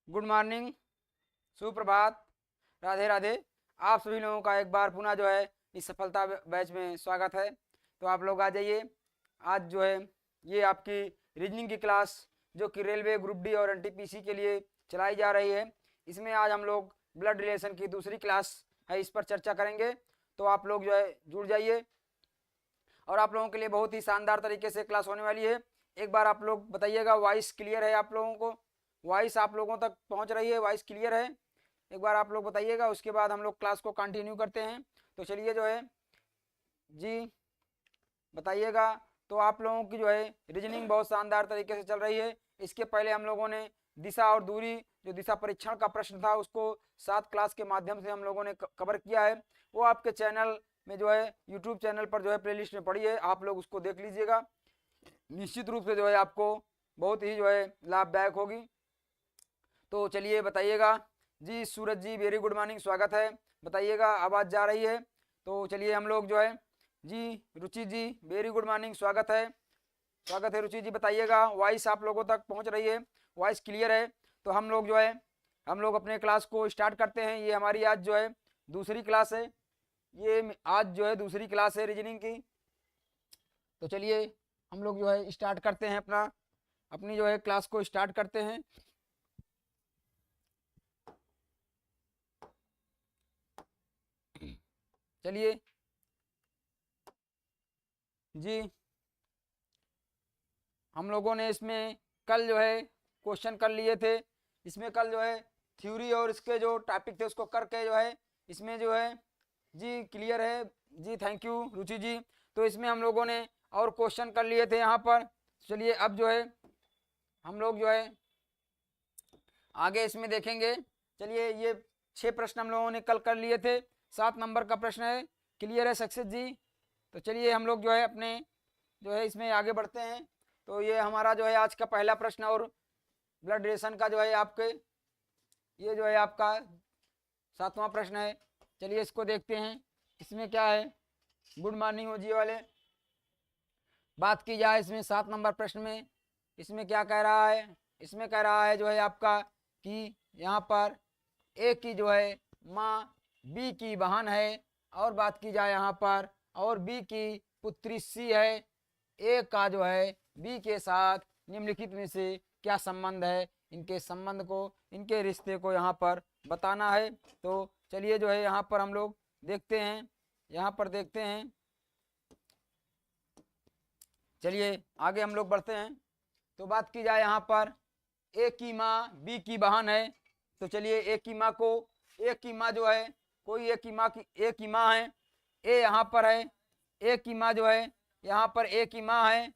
Good morning, सुप्रभात, राधे राधे। आप सभी लोगों का एक बार पुनः जो है इस सफलता बैच में स्वागत है। तो आप लोग आ जाइए। आज जो है ये आपकी रीजनिंग की क्लास जो कि रेलवे ग्रुप डी और एनटीपीसी के लिए चलाई जा रही है। इसमें आज हम लोग ब्लड रिलेशन की दूसरी क्लास है, इस पर चर्चा करेंगे। तो आप लोग जो है जुड़ जाइए और आप लोगों के लिए बहुत ही शानदार तरीके से क्लास होने वाली है। एक बार आप लोग बताइएगा वॉइस क्लियर है? आप लोगों को वॉइस आप लोगों तक पहुंच रही है? वॉइस क्लियर है? एक बार आप लोग बताइएगा, उसके बाद हम लोग क्लास को कंटिन्यू करते हैं। तो चलिए जो है जी बताइएगा। तो आप लोगों की जो है रीजनिंग बहुत शानदार तरीके से चल रही है। इसके पहले हम लोगों ने दिशा और दूरी जो दिशा परीक्षण का प्रश्न था उसको 7 क्लास के माध्यम से हम लोगों ने कवर किया है। वो आपके चैनल में जो है यूट्यूब चैनल पर जो है प्लेलिस्ट में पड़ी है, आप लोग उसको देख लीजिएगा। निश्चित रूप से जो है आपको बहुत ही जो है लाभदायक होगी। तो चलिए बताइएगा जी। सूरज जी वेरी गुड मॉर्निंग, स्वागत है। बताइएगा आवाज़ जा रही है? तो चलिए हम लोग जो है जी। रुचि जी वेरी गुड मॉर्निंग, स्वागत है। स्वागत है रुचि जी। बताइएगा वॉइस आप लोगों तक पहुंच रही है? वॉइस क्लियर है? तो हम लोग जो है हम लोग अपने क्लास को स्टार्ट करते हैं। ये हमारी आज जो है दूसरी क्लास है। ये आज जो है दूसरी क्लास है रीजनिंग की। तो चलिए हम लोग जो है स्टार्ट करते हैं अपनी जो है क्लास को स्टार्ट करते हैं। चलिए जी। हम लोगों ने इसमें कल जो है क्वेश्चन कर लिए थे। इसमें कल जो है थ्योरी और इसके जो टॉपिक थे उसको करके जो है इसमें जो है जी क्लियर है जी। थैंक यू रुचि जी। तो इसमें हम लोगों ने और क्वेश्चन कर लिए थे यहाँ पर। चलिए अब जो है हम लोग जो है आगे इसमें देखेंगे। चलिए ये 6 प्रश्न हम लोगों ने कल कर लिए थे। 7 नंबर का प्रश्न है। क्लियर है सक्सेस जी? तो चलिए हम लोग जो है अपने जो है इसमें आगे बढ़ते हैं। तो ये हमारा जो है आज का पहला प्रश्न और ब्लड रिलेशन का जो है आपके ये जो है आपका 7वां प्रश्न है। चलिए इसको देखते हैं इसमें क्या है। गुड मॉर्निंग हो जी वाले। बात की जाए इसमें 7 नंबर प्रश्न में, इसमें क्या कह रहा है? इसमें कह रहा है जो है आपका कि यहाँ पर ए की जो है माँ बी की बहन है, और बात की जाए यहाँ पर और बी की पुत्री सी है। ए का जो है बी के साथ निम्नलिखित में से क्या संबंध है? इनके संबंध को, इनके रिश्ते को यहाँ पर बताना है। तो चलिए जो है यहाँ पर हम लोग देखते हैं, यहाँ पर देखते हैं। चलिए आगे हम लोग बढ़ते हैं। तो बात की जाए यहाँ पर ए की माँ बी की बहन है। तो चलिए ए की माँ को, ए की माँ जो है कोई ए की माँ की ए की माँ है, ए यहाँ पर है। ए की माँ जो है यहाँ पर ए की माँ है,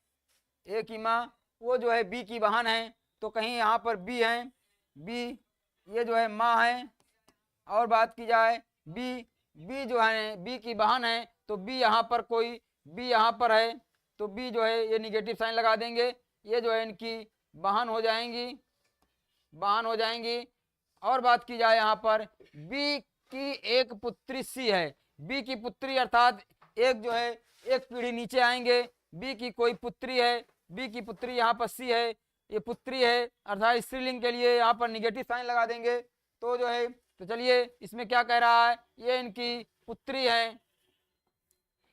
ए की माँ वो जो है बी की बहन है। तो कहीं यहाँ पर बी है, बी ये जो है माँ है। और बात की जाए बी, बी जो है बी की बहन है। तो बी यहाँ पर कोई बी यहाँ पर है, तो बी जो है ये निगेटिव साइन लगा देंगे। ये जो है इनकी बहन हो जाएंगी, बहन हो जाएंगी। और बात की जाए यहाँ पर बी की एक पुत्री सी है। बी की पुत्री अर्थात एक जो है एक पीढ़ी नीचे आएंगे, बी की कोई पुत्री है, बी की पुत्री यहाँ पर सी है, ये पुत्री है अर्थात स्त्रीलिंग के लिए यहाँ पर निगेटिव साइन लगा देंगे। तो जो है तो चलिए इसमें क्या कह रहा है? ये इनकी पुत्री है,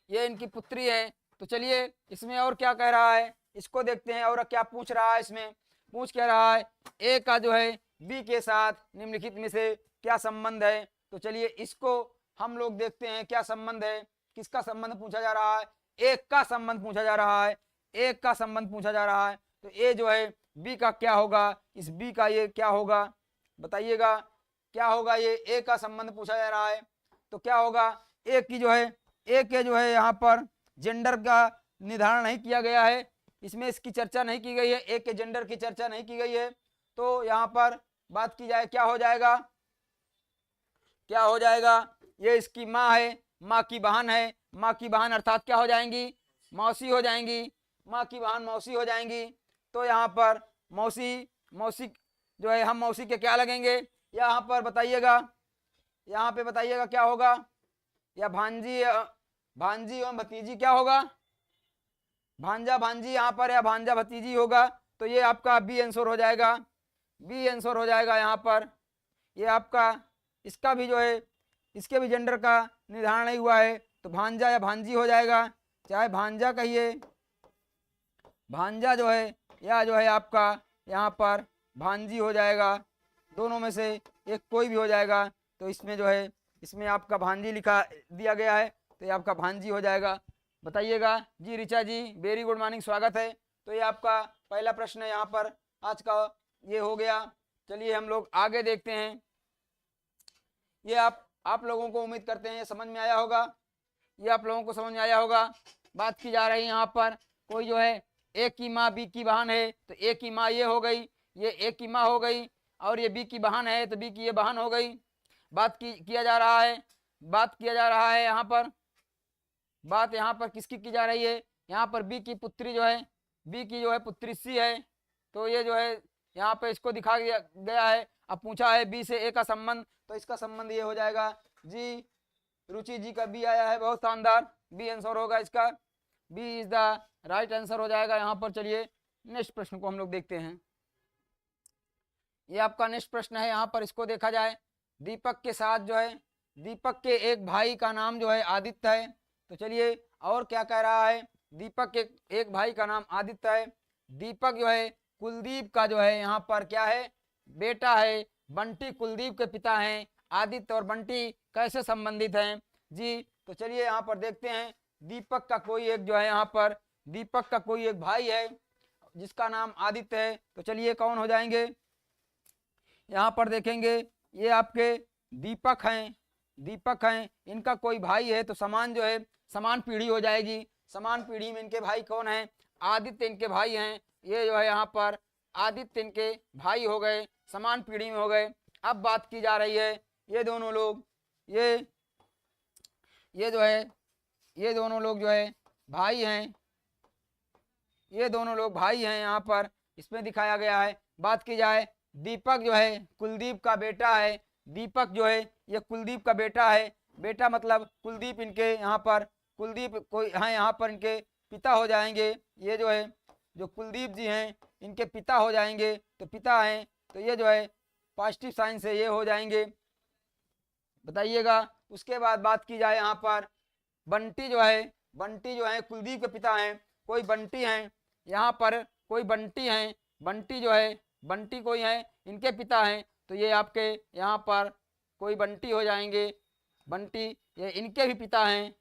ये इनकी पुत्री है। तो चलिए इसमें और क्या कह रहा है इसको देखते हैं। और क्या पूछ रहा है इसमें? पूछ क्या रहा है? ए का जो है बी के साथ निम्नलिखित में से क्या संबंध है? तो चलिए इसको हम लोग देखते हैं क्या संबंध है। किसका संबंध पूछा जा रहा है? एक का संबंध पूछा जा रहा है, एक का संबंध पूछा जा रहा है। तो ए जो है बी का क्या होगा? इस बी का ये क्या होगा बताइएगा? क्या होगा? ये ए का संबंध पूछा जा रहा है। तो क्या होगा? ए की जो है ए के जो है यहाँ पर जेंडर का निर्धारण नहीं किया गया है, इसमें इसकी चर्चा नहीं की गई है, ए के जेंडर की चर्चा नहीं की गई है। तो यहाँ पर बात की जाए क्या हो जाएगा? क्या हो जाएगा? ये इसकी माँ है, माँ की बहन है, माँ की बहन अर्थात क्या हो जाएंगी? मौसी हो जाएंगी, माँ की बहन मौसी हो जाएंगी। तो यहाँ पर मौसी, मौसी जो है हम मौसी के क्या लगेंगे यहाँ पर बताइएगा? यहाँ पे बताइएगा क्या होगा? या भांजी, भांजी एवं भतीजी क्या होगा? भांजा भांजी यहाँ पर या भांजा भतीजी होगा। तो ये आपका बी आंसर हो जाएगा। बी आंसर हो जाएगा यहाँ पर। ये आपका इसका भी जो है इसके भी जेंडर का निर्धारण नहीं हुआ है, तो भांजा या भांजी हो जाएगा, चाहे भांजा कहिए, भांजा जो है या जो है आपका यहाँ पर भांजी हो जाएगा, दोनों में से एक कोई भी हो जाएगा। तो इसमें जो है इसमें आपका भांजी लिखा दिया गया है, तो ये आपका भांजी हो जाएगा। बताइएगा जी। ऋचा जी वेरी गुड मॉर्निंग, स्वागत है। तो ये आपका पहला प्रश्न है यहाँ पर आज का, ये हो गया। चलिए हम लोग आगे देखते हैं। ये आप लोगों को उम्मीद करते हैं ये समझ में आया होगा, ये आप लोगों को समझ में आया होगा। बात की जा रही है यहाँ पर, कोई जो है ए की माँ बी की बहन है, तो ए की माँ ये हो गई, ये ए की माँ हो गई, और ये बी की बहन है तो बी की ये बहन हो गई। बात किया जा रहा है, बात किया जा रहा है यहाँ पर, बात यहाँ पर किसकी की जा रही है, यहाँ पर बी की पुत्री जो है, बी की जो है पुत्री सी है, तो ये जो है यहाँ पे इसको दिखा गया है। अब पूछा है बी से ए का संबंध, तो इसका संबंध ये हो जाएगा जी। रुचि जी का बी आया है, बहुत शानदार, बी आंसर होगा इसका, B is the right answer हो जाएगा यहाँ पर। चलिए नेक्स्ट प्रश्न को हम लोग देखते हैं। ये आपका नेक्स्ट प्रश्न है यहाँ पर, इसको देखा जाए। दीपक के साथ जो है, दीपक के एक भाई का नाम जो है आदित्य है, तो चलिए और क्या कह रहा है, दीपक के एक भाई का नाम आदित्य है। दीपक जो है कुलदीप का जो है यहाँ पर क्या है, बेटा है। बंटी कुलदीप के पिता हैं। आदित्य और बंटी कैसे संबंधित हैं जी, तो चलिए यहाँ पर देखते हैं। दीपक का कोई एक जो है यहाँ पर, दीपक का कोई एक भाई है जिसका नाम आदित्य है, तो चलिए कौन हो जाएंगे, यहाँ पर देखेंगे। ये आपके दीपक हैं, दीपक हैं, इनका कोई भाई है, तो समान जो है समान पीढ़ी हो जाएगी। समान पीढ़ी में इनके भाई कौन है, आदित्य इनके भाई हैं। ये जो है यहाँ पर आदित्य इनके भाई हो गए, समान पीढ़ी में हो गए। अब बात की जा रही है ये दोनों लोग, ये जो है ये दोनों लोग जो है भाई हैं, ये दोनों लोग भाई हैं यहाँ पर इसमें दिखाया गया है। बात की जाए, दीपक जो है कुलदीप का बेटा है, दीपक जो है ये कुलदीप का बेटा है। बेटा मतलब कुलदीप इनके यहाँ पर, कुलदीप कोई हैं यहाँ पर इनके पिता हो जाएंगे। ये जो है जो कुलदीप जी हैं इनके पिता हो जाएंगे, तो पिता हैं, तो ये जो है पॉजिटिव साइन से ये हो जाएंगे। बताइएगा। उसके बाद बात की जाए यहाँ पर, बंटी जो है, बंटी जो है कुलदीप के पिता हैं। कोई बंटी हैं यहाँ पर, कोई बंटी हैं, बंटी जो है बंटी कोई है इनके पिता हैं, तो ये आपके यहाँ पर कोई बंटी हो जाएंगे। बंटी ये इनके भी पिता हैं,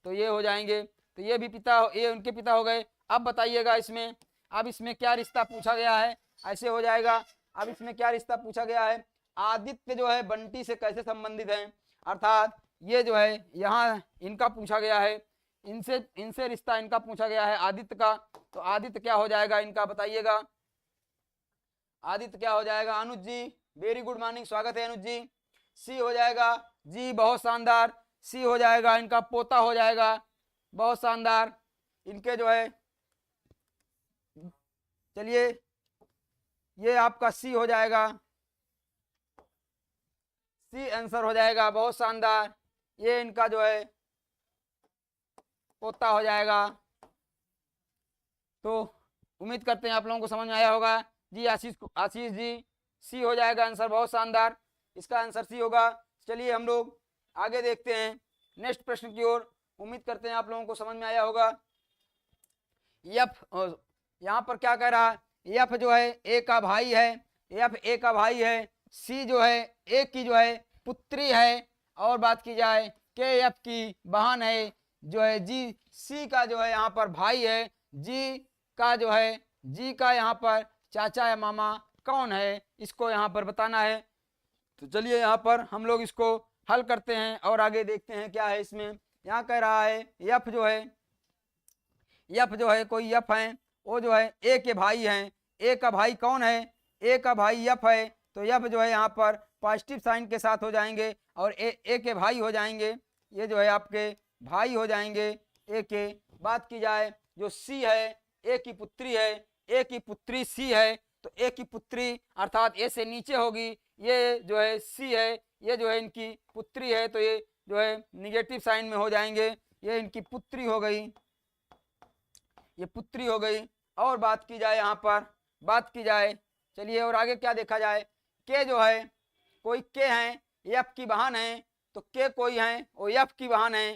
तो ये हो जाएंगे, तो ये भी पिता, ये उनके पिता हो गए। अब बताइएगा इसमें, अब इसमें क्या रिश्ता पूछा गया है, ऐसे हो जाएगा। अब इसमें क्या रिश्ता पूछा गया है, आदित्य जो है बंटी से कैसे संबंधित हैं, अर्थात ये जो है यहाँ इनका पूछा गया है, इनसे रिश्ता इनका पूछा गया है आदित्य का, तो आदित्य क्या हो जाएगा इनका, बताइएगा आदित्य क्या हो जाएगा। अनुज जी वेरी गुड मॉर्निंग, स्वागत है अनुज जी। सी हो जाएगा जी, बहुत शानदार, सी हो जाएगा, इनका पोता हो जाएगा, बहुत शानदार। इनके जो है चलिए ये आपका सी हो जाएगा, सी आंसर हो जाएगा, बहुत शानदार। ये इनका जो है पोता हो जाएगा। तो उम्मीद करते हैं आप लोगों को समझ में आया होगा जी। आशीष जी सी हो जाएगा आंसर, बहुत शानदार, इसका आंसर सी होगा। चलिए हम लोग आगे देखते हैं नेक्स्ट प्रश्न की ओर। उम्मीद करते हैं आप लोगों को समझ में आया होगा। यफ यहाँ पर क्या कह रहा है, यफ जो है ए का भाई है, यफ ए का भाई है। सी जो है ए की जो है पुत्री है, और बात की जाए के एफ की बहन है। जो है जी सी का जो है यहाँ पर भाई है, जी का जो है जी का यहाँ पर चाचा या मामा कौन है, इसको यहाँ पर बताना है। तो चलिए यहाँ पर हम लोग इसको हल करते हैं और आगे देखते हैं क्या है इसमें। यहाँ कह रहा है यफ जो है, यफ जो है कोई यफ है, वो जो है ए के भाई हैं। ए का भाई कौन है, ए का भाई यफ है, तो यफ जो है यहाँ पर पॉजिटिव साइन के साथ हो जाएंगे और ए के भाई हो जाएंगे। ये जो है आपके भाई हो जाएंगे ए के। बात की जाए जो सी है ए की पुत्री है, ए की पुत्री सी है, तो ए की पुत्री अर्थात ए से नीचे होगी, ये जो है सी है, ये जो है इनकी पुत्री है, तो ये जो है निगेटिव साइन में हो जाएंगे। ये इनकी पुत्री हो गई, ये पुत्री हो गई। और बात की जाए यहाँ पर, बात की जाए चलिए और आगे क्या देखा जाए, के जो है कोई के हैं, एफ की बहन है, तो के कोई है वो एफ की बहन है,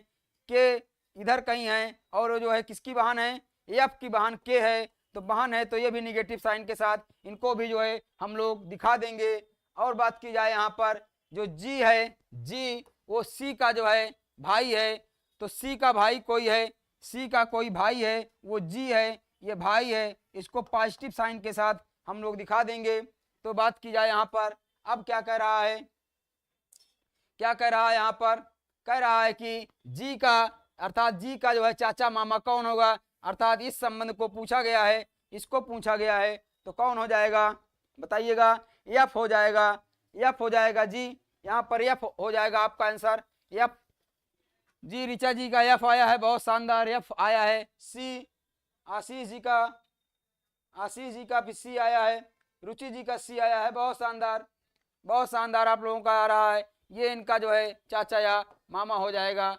के इधर कहीं है और जो है किसकी बहन है, एफ की बहन के है, तो बहन है तो ये भी निगेटिव साइन के साथ इनको भी जो है हम लोग दिखा देंगे। और बात की जाए यहाँ पर जो जी है, जी वो सी का जो है भाई है, तो सी का भाई कोई है, सी का कोई भाई है वो जी है, ये भाई है, इसको पॉजिटिव साइन के साथ हम लोग दिखा देंगे। तो बात की जाए यहाँ पर, अब क्या कह रहा है, क्या कह रहा है यहाँ पर, कह रहा है कि जी का अर्थात जी का जो है चाचा मामा कौन होगा, अर्थात इस संबंध को पूछा गया है, इसको पूछा गया है, तो कौन हो जाएगा बताइएगा, एफ हो जाएगा, एफ हो जाएगा जी, यहाँ पर एफ हो जाएगा आपका आंसर, एफ जी, ऋचा जी का एफ आया है, बहुत शानदार एफ आया है। सी आशीष जी का भी सी आया है, रुचि जी का सी आया है, बहुत शानदार, बहुत शानदार आप लोगों का आ रहा है। ये इनका जो है चाचा या मामा हो जाएगा,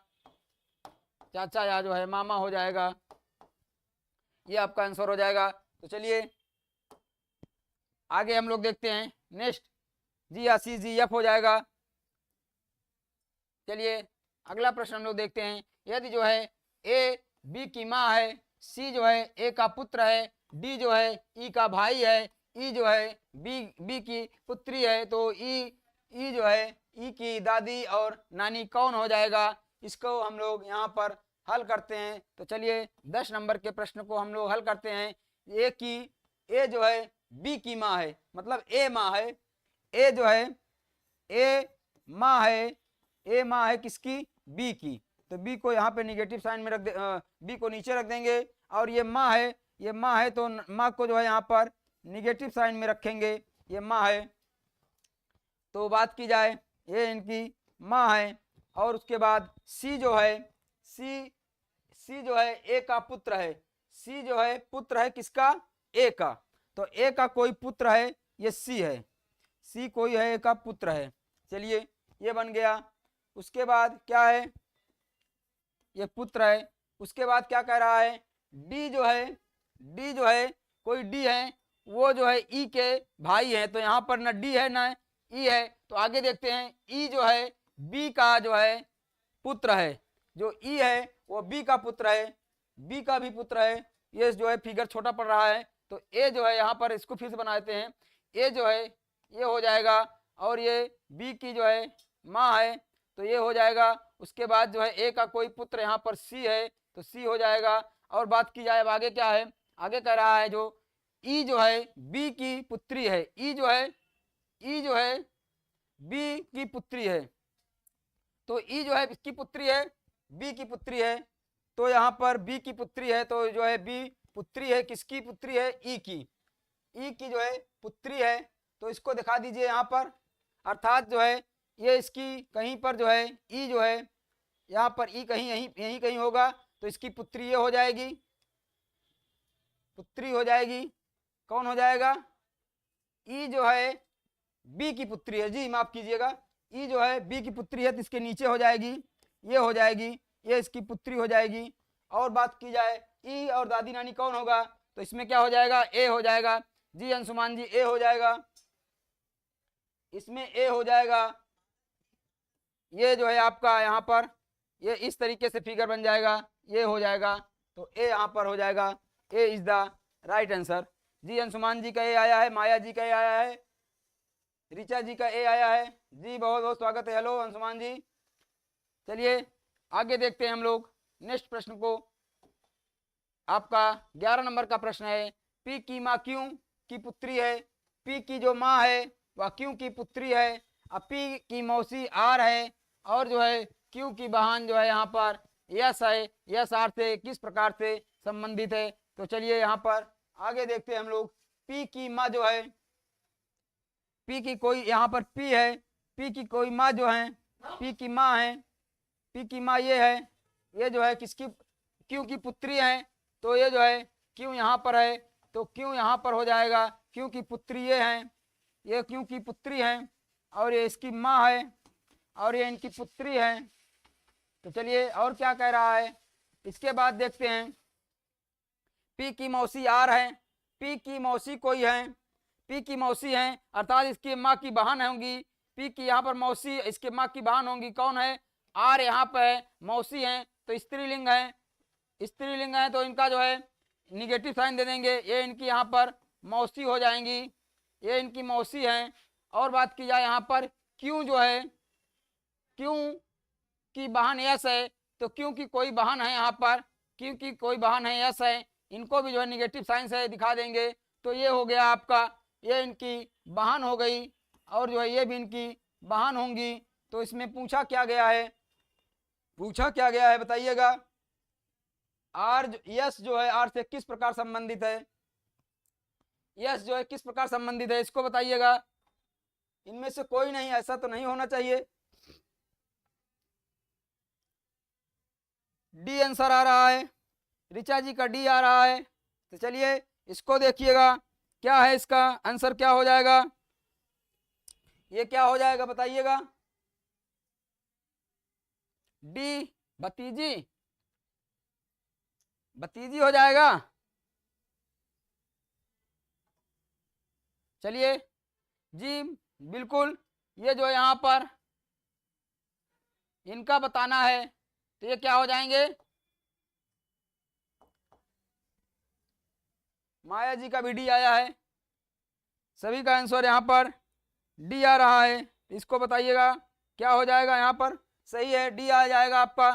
चाचा या जो है मामा हो जाएगा, ये आपका आंसर हो जाएगा। तो चलिए आगे हम लोग देखते हैं नेक्स्ट, जी आशीष जी एफ हो जाएगा। चलिए अगला प्रश्न हम लोग देखते हैं, यदि जो है ए बी की माँ है, सी जो है ए का पुत्र है, डी जो है ई का भाई है, ई जो है बी की पुत्री है, तो ई जो है ई की दादी और नानी कौन हो जाएगा, इसको हम लोग यहाँ पर हल करते हैं। तो चलिए 10 नंबर के प्रश्न को हम लोग हल करते हैं। ए जो है बी की माँ है, मतलब ए माँ है, ए जो है ए माँ है, ए माँ है किसकी, बी की, तो बी को यहाँ पे निगेटिव साइन में रख दे, बी को नीचे रख देंगे, और ये माँ है, ये माँ है तो माँ को जो है यहाँ पर निगेटिव साइन में रखेंगे, ये माँ है। तो बात की जाए ये इनकी माँ है, और उसके बाद सी जो है सी जो है ए का पुत्र है, सी जो है पुत्र है किसका, ए का, तो ए का कोई पुत्र है, ये सी है, सी कोई है ए का पुत्र है। चलिए ये बन गया। उसके बाद क्या है, ये पुत्र है। उसके बाद क्या कह रहा है, डी जो है कोई डी है, वो जो है ई के भाई है, तो यहाँ पर ना डी है ना ई है, तो आगे देखते हैं, ई जो है बी का जो है पुत्र है, जो ई है वो बी का पुत्र है, बी का भी पुत्र है, ये जो है फिगर छोटा पड़ रहा है, तो ए जो है यहाँ पर इसको फिर से बना देते हैं, ए जो है ये हो जाएगा, और ये बी की जो है माँ है, तो ये हो जाएगा। उसके बाद जो है ए का कोई पुत्र यहाँ पर सी है, तो सी हो जाएगा। और बात की जाए अब आगे क्या है, आगे कह रहा है जो ई जो है बी की पुत्री है, ई जो है बी की पुत्री है, तो ई जो है इसकी पुत्री है, बी की पुत्री है, तो यहाँ पर बी की पुत्री है, तो जो है बी पुत्री है, किसकी पुत्री है, ई की जो है पुत्री है, तो इसको दिखा दीजिए यहाँ पर, अर्थात जो है ये इसकी कहीं पर जो है ई जो है यहाँ पर ई कहीं यहीं कहीं होगा, तो इसकी पुत्री ये हो जाएगी, पुत्री हो जाएगी, कौन हो जाएगा, ई जो है बी की पुत्री है, जी माफ कीजिएगा, ई जो है बी की पुत्री है, तो इसके नीचे हो जाएगी, ये हो जाएगी, ये इसकी पुत्री हो जाएगी। और बात की जाए ई और दादी नानी कौन होगा, तो इसमें क्या हो जाएगा, ए हो जाएगा, जी अंशुमान जी ए हो जाएगा, इसमें ए हो जाएगा, ये जो है आपका यहाँ पर ये इस तरीके से फिगर बन जाएगा, ये हो जाएगा, तो ए यहाँ पर हो जाएगा, ए इज द राइट आंसर। जी अंशुमान जी का ए आया है, माया जी का ए आया है, ऋचा जी का ए आया है, जी बहुत बहुत स्वागत है, हेलो अंशुमान जी। चलिए आगे देखते हैं हम लोग नेक्स्ट प्रश्न को, आपका 11 नंबर का प्रश्न है, पी की माँ क्यों की पुत्री है, पी की जो माँ है वह क्यों की पुत्री है, अब पी की मौसी आर है, और जो है क्यू की बहन जो है यहाँ पर यस है, यस आर से किस प्रकार से संबंधित है। तो चलिए यहाँ पर आगे देखते हैं हम लोग, पी की माँ जो है, पी की कोई यहाँ पर पी है, पी की कोई माँ जो है, पी की माँ है, पी की माँ ये है, ये जो है किसकी, क्यू की पुत्री है, तो ये जो है क्यू यहाँ पर है, तो क्यू यहाँ पर हो जाएगा, क्यू की पुत्री ये है, ये क्यू की पुत्री है, और ये इसकी माँ है, और ये इनकी पुत्री है। तो चलिए और क्या कह रहा है, इसके बाद देखते हैं, पी की मौसी आर है, पी की मौसी कोई है, पी की मौसी हैं, अर्थात इसकी माँ की बहन होंगी। पी की यहाँ पर मौसी इसके माँ की बहन होंगी, कौन है? आर यहाँ पे मौसी हैं, तो स्त्रीलिंग है, स्त्रीलिंग है तो इनका जो है निगेटिव साइन दे देंगे। ये इनकी यहाँ पर मौसी हो जाएंगी, ये इनकी मौसी हैं। और बात की जाए यहाँ पर क्यों जो है, क्यों की बहन यस है, तो क्यों की कोई बहन है यहाँ पर, क्यों की कोई बहन है यस है, इनको भी जो है निगेटिव साइन से दिखा देंगे। तो ये हो गया आपका, ये इनकी बहन हो गई और जो है ये भी इनकी बहन होंगी। तो इसमें पूछा क्या गया है, पूछा क्या गया है बताइएगा? आर यस जो है आर से किस प्रकार संबंधित है, यस जो है किस प्रकार संबंधित है, इसको बताइएगा। इनमें से कोई नहीं, ऐसा तो नहीं होना चाहिए। डी आंसर आ रहा है, ऋचा जी का डी आ रहा है। तो चलिए इसको देखिएगा, क्या है इसका आंसर, क्या हो जाएगा, ये क्या हो जाएगा बताइएगा? डी भतीजी, भतीजी हो जाएगा। चलिए जी बिल्कुल, ये जो यहाँ पर इनका बताना है, तो ये क्या हो जाएंगे? माया जी का भी डी आया है, सभी का आंसर यहाँ पर डी आ रहा है। इसको बताइएगा क्या हो जाएगा यहाँ पर? सही है, डी आ जाएगा आपका।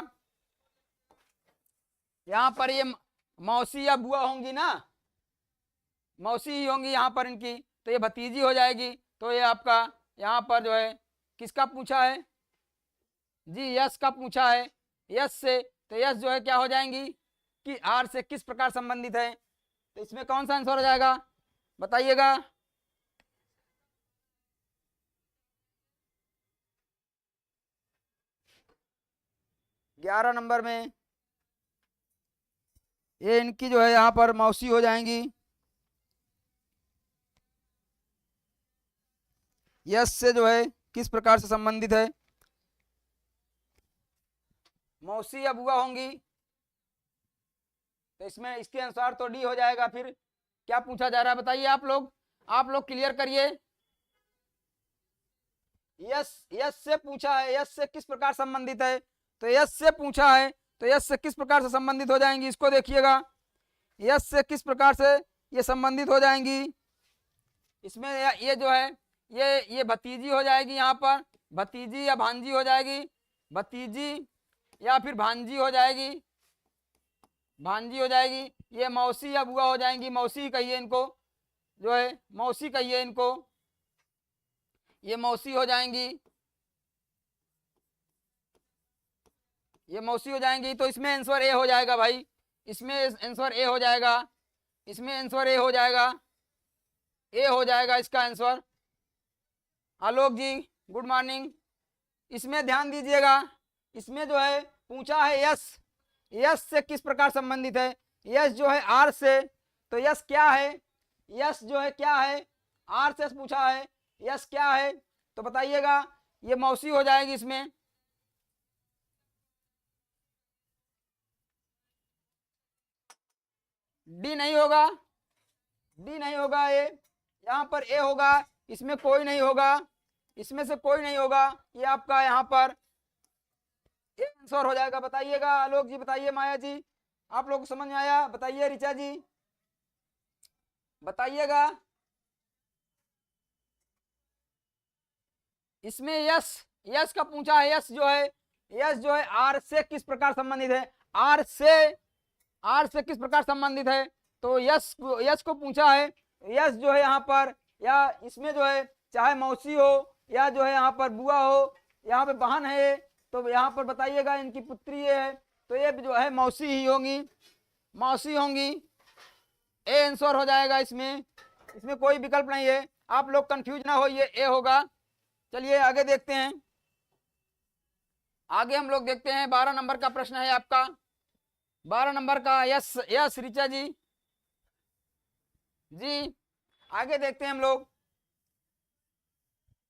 यहाँ पर ये मौसी या बुआ होंगी ना, मौसी ही होंगी यहाँ पर इनकी, तो ये भतीजी हो जाएगी। तो ये आपका यहाँ पर जो है किसका पूछा है जी? यस का पूछा है, यस से, तो यस जो है क्या हो जाएंगी कि आर से किस प्रकार संबंधित है। तो इसमें कौन सा आंसर हो जाएगा बताइएगा? ग्यारह नंबर में ये इनकी जो है यहाँ पर मौसी हो जाएंगी, यस से जो है किस प्रकार से संबंधित है, मौसी या बुआ होंगी। तो इसमें इसके अनुसार तो डी हो जाएगा। फिर क्या पूछा जा रहा है बताइए आप लोग क्लियर करिए। यस, यस से पूछा है, यस से किस प्रकार संबंधित है, तो यस से पूछा है, तो यस से किस प्रकार से संबंधित हो जाएंगी, इसको देखिएगा। यस से किस प्रकार से ये संबंधित हो जाएंगी, इसमें ये जो है ये भतीजी हो जाएगी, यहाँ पर भतीजी या भांजी हो जाएगी, भतीजी या फिर भांजी हो जाएगी, भांजी हो जाएगी। ये मौसी या बुआ हो जाएंगी, मौसी कहिए इनको, जो है मौसी कहिए इनको, ये मौसी हो जाएंगी, ये मौसी हो जाएंगी। तो इसमें आंसर ए हो जाएगा भाई, इसमें आंसर ए हो जाएगा, इसमें आंसर ए हो जाएगा, ए हो जाएगा इसका आंसर। आलोक जी गुड मॉर्निंग। इसमें ध्यान दीजिएगा, इसमें जो है पूछा है यस, यस से किस प्रकार संबंधित है, यस जो है आर से, तो यस क्या है, यस जो है क्या है, आर से पूछा है, यस क्या है, तो बताइएगा। ये मौसी हो जाएगी, इसमें डी नहीं होगा, डी नहीं होगा, ए यहाँ पर ए होगा, इसमें कोई नहीं होगा, इसमें से कोई नहीं होगा, ये आपका यहाँ पर ए आंसर हो जाएगा। बताइएगा आलोक जी, बताइए माया जी, आप लोग को समझ में आया? बताइए ऋचा जी, बताइएगा। इसमें यस, यस का पूछा है, यस जो है आर से किस प्रकार संबंधित है, आर से किस प्रकार संबंधित है, तो यस को पूछा है। यस जो है यहाँ पर, या इसमें जो है चाहे मौसी हो या जो है यहाँ पर बुआ हो, यहाँ पे बहन है, तो यहाँ पर बताइएगा इनकी पुत्री है, तो ये जो है मौसी ही होंगी, मौसी होंगी। ए आंसर हो जाएगा इसमें कोई विकल्प नहीं है, आप लोग कंफ्यूज ना हो, ये ए होगा। चलिए आगे देखते हैं, आगे हम लोग देखते हैं 12 नंबर का प्रश्न है आपका, 12 नंबर का। यस यस ऋचा जी, जी आगे देखते हैं हम लोग,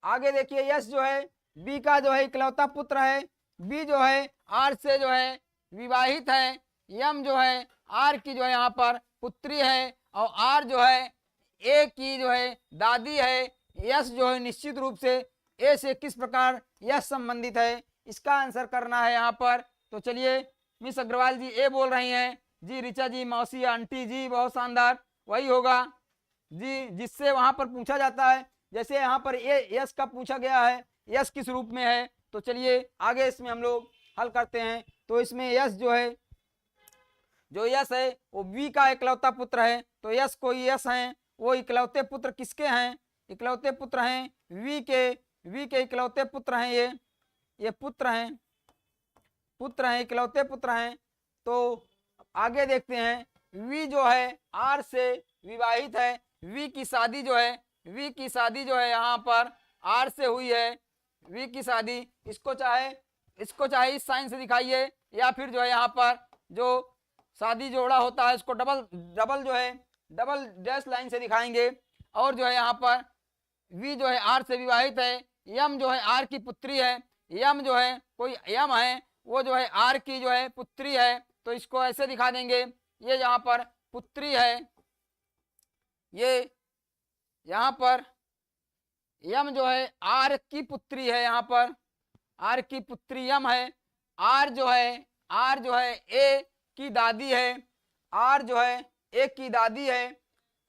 आगे देखिए। यस जो है बी का जो है इकलौता पुत्र है, बी जो है आर से जो है विवाहित है, यम जो है आर की जो है यहाँ पर पुत्री है, और आर जो है ए की जो है दादी है, यस जो है निश्चित रूप से ए से किस प्रकार यस संबंधित है, इसका आंसर करना है यहाँ पर। तो चलिए, मिस अग्रवाल जी ए बोल रही हैं जी, ऋचा जी, मौसी, आंटी जी, बहुत शानदार, वही होगा जी जिससे वहां पर पूछा जाता है। जैसे यहाँ पर ए यस का पूछा गया है, यस किस रूप में है, तो चलिए आगे इसमें हम लोग हल करते हैं। तो इसमें यस जो है, जो यस है वो वी का इकलौता पुत्र है, तो यस कोई यस हैं, वो इकलौते पुत्र किसके हैं, इकलौते पुत्र हैं वी के इकलौते पुत्र हैं, ये पुत्र हैं, इकलौते पुत्र हैं। तो आगे देखते हैं, वी जो है आर से विवाहित है, वी की शादी जो है यहाँ पर आर से हुई है, वी की शादी, इसको चाहे इस साइन से दिखाइए, या फिर जो है यहाँ पर जो शादी जोड़ा होता है इसको डबल डैश लाइन से दिखाएंगे। और जो है यहाँ पर वी जो है आर से विवाहित है, यम जो है आर की पुत्री है, यम जो है कोई यम है, वो जो है आर की जो है पुत्री है, तो इसको ऐसे दिखा देंगे, ये यहाँ पर पुत्री है, ये यहाँ पर यम जो है आर की पुत्री है, यहाँ पर आर की पुत्री यम है, आर जो है ए की दादी है, आर जो है ए की दादी है।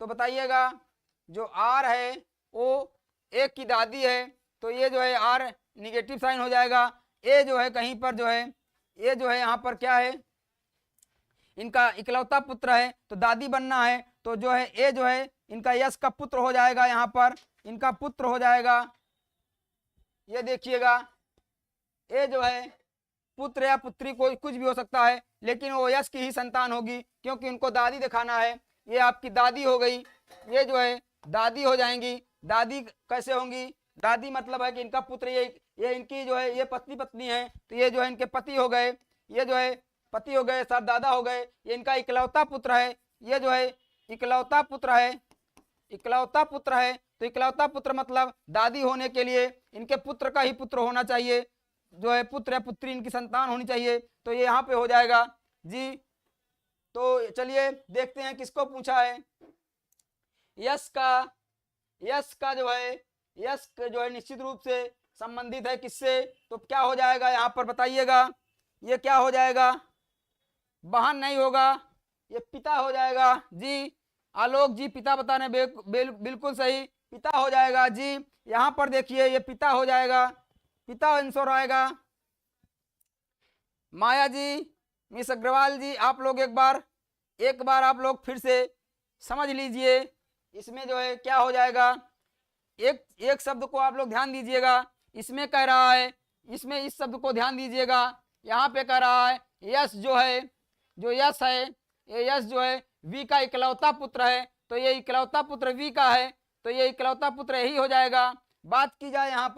तो बताइएगा, जो आर है वो ए की दादी है, तो ये जो है आर निगेटिव साइन हो जाएगा, ए जो है कहीं पर जो है, ये जो है यहाँ पर क्या है, इनका इकलौता पुत्र है, तो दादी बनना है, तो जो है ए जो है इनका यश का पुत्र हो जाएगा, यहाँ पर इनका पुत्र हो जाएगा। ये देखिएगा, ए जो है पुत्र या पुत्री कोई कुछ भी हो सकता है, लेकिन वो यश की ही संतान होगी, क्योंकि उनको दादी दिखाना है। ये आपकी दादी हो गई, ये जो है दादी हो जाएंगी। दादी कैसे होंगी, दादी मतलब है कि इनका पुत्र, ये इनकी जो है ये पत्नी है, तो ये जो है इनके पति हो गए, ये जो है पति हो गए, सर दादा हो गए, ये इनका इकलौता पुत्र है, ये जो है इकलौता पुत्र है, तो इकलौता पुत्र मतलब दादी होने के लिए इनके पुत्र का ही पुत्र होना चाहिए, जो है पुत्र या पुत्री इनकी संतान होनी चाहिए, तो ये यहाँ पे हो जाएगा जी। तो चलिए देखते हैं किसको पूछा है, यश का जो है निश्चित रूप से संबंधित है किससे, तो क्या हो जाएगा यहाँ पर बताइएगा, ये क्या हो जाएगा, बहन नहीं होगा, ये पिता हो जाएगा जी। आलोक जी पिता बताने बिल्कुल सही, पिता हो जाएगा जी। यहाँ पर देखिए ये पिता हो जाएगा, पिता आंसर आएगा। माया जी, मिस अग्रवाल जी, आप लोग एक बार आप लोग फिर से समझ लीजिए, इसमें जो है क्या हो जाएगा, एक शब्द को आप लोग ध्यान दीजिएगा, इसमें कह रहा है, इसमें इस शब्द को ध्यान दीजिएगा, यहाँ पे कह रहा है यश जो यश है, ये यश जो है वी का इकलौता पुत्र है, तो ये इकलौता पुत्र वी का है, तो ये इकलौता पुत्र यही हो जाएगा। बात की जाए यहाँ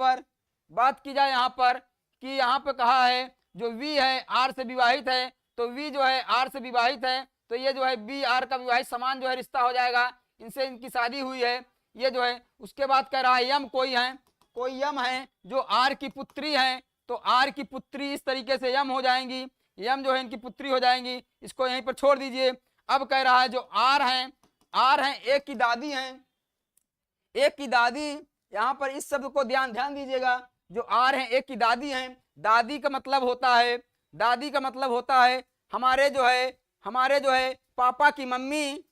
पर कि यहाँ पे कहा है जो वी है आर से विवाहित है, तो वी जो है आर से विवाहित है, तो ये जो है बी आर का विवाहित समान जो है रिश्ता हो जाएगा, इनसे इनकी शादी हुई है, ये जो है। उसके बाद कह रहा है यम कोई यम है जो आर की पुत्री है, तो आर की पुत्री इस तरीके से यम हो जाएंगी, यम जो है इनकी पुत्री हो जाएंगी, इसको यहीं पर छोड़ दीजिए। अब कह रहा है जो आर हैं एक की दादी हैं, एक की दादी, यहाँ पर इस शब्द को ध्यान दीजिएगा, जो आर हैं एक की दादी हैं, दादी का मतलब होता है हमारे जो है पापा की मम्मी,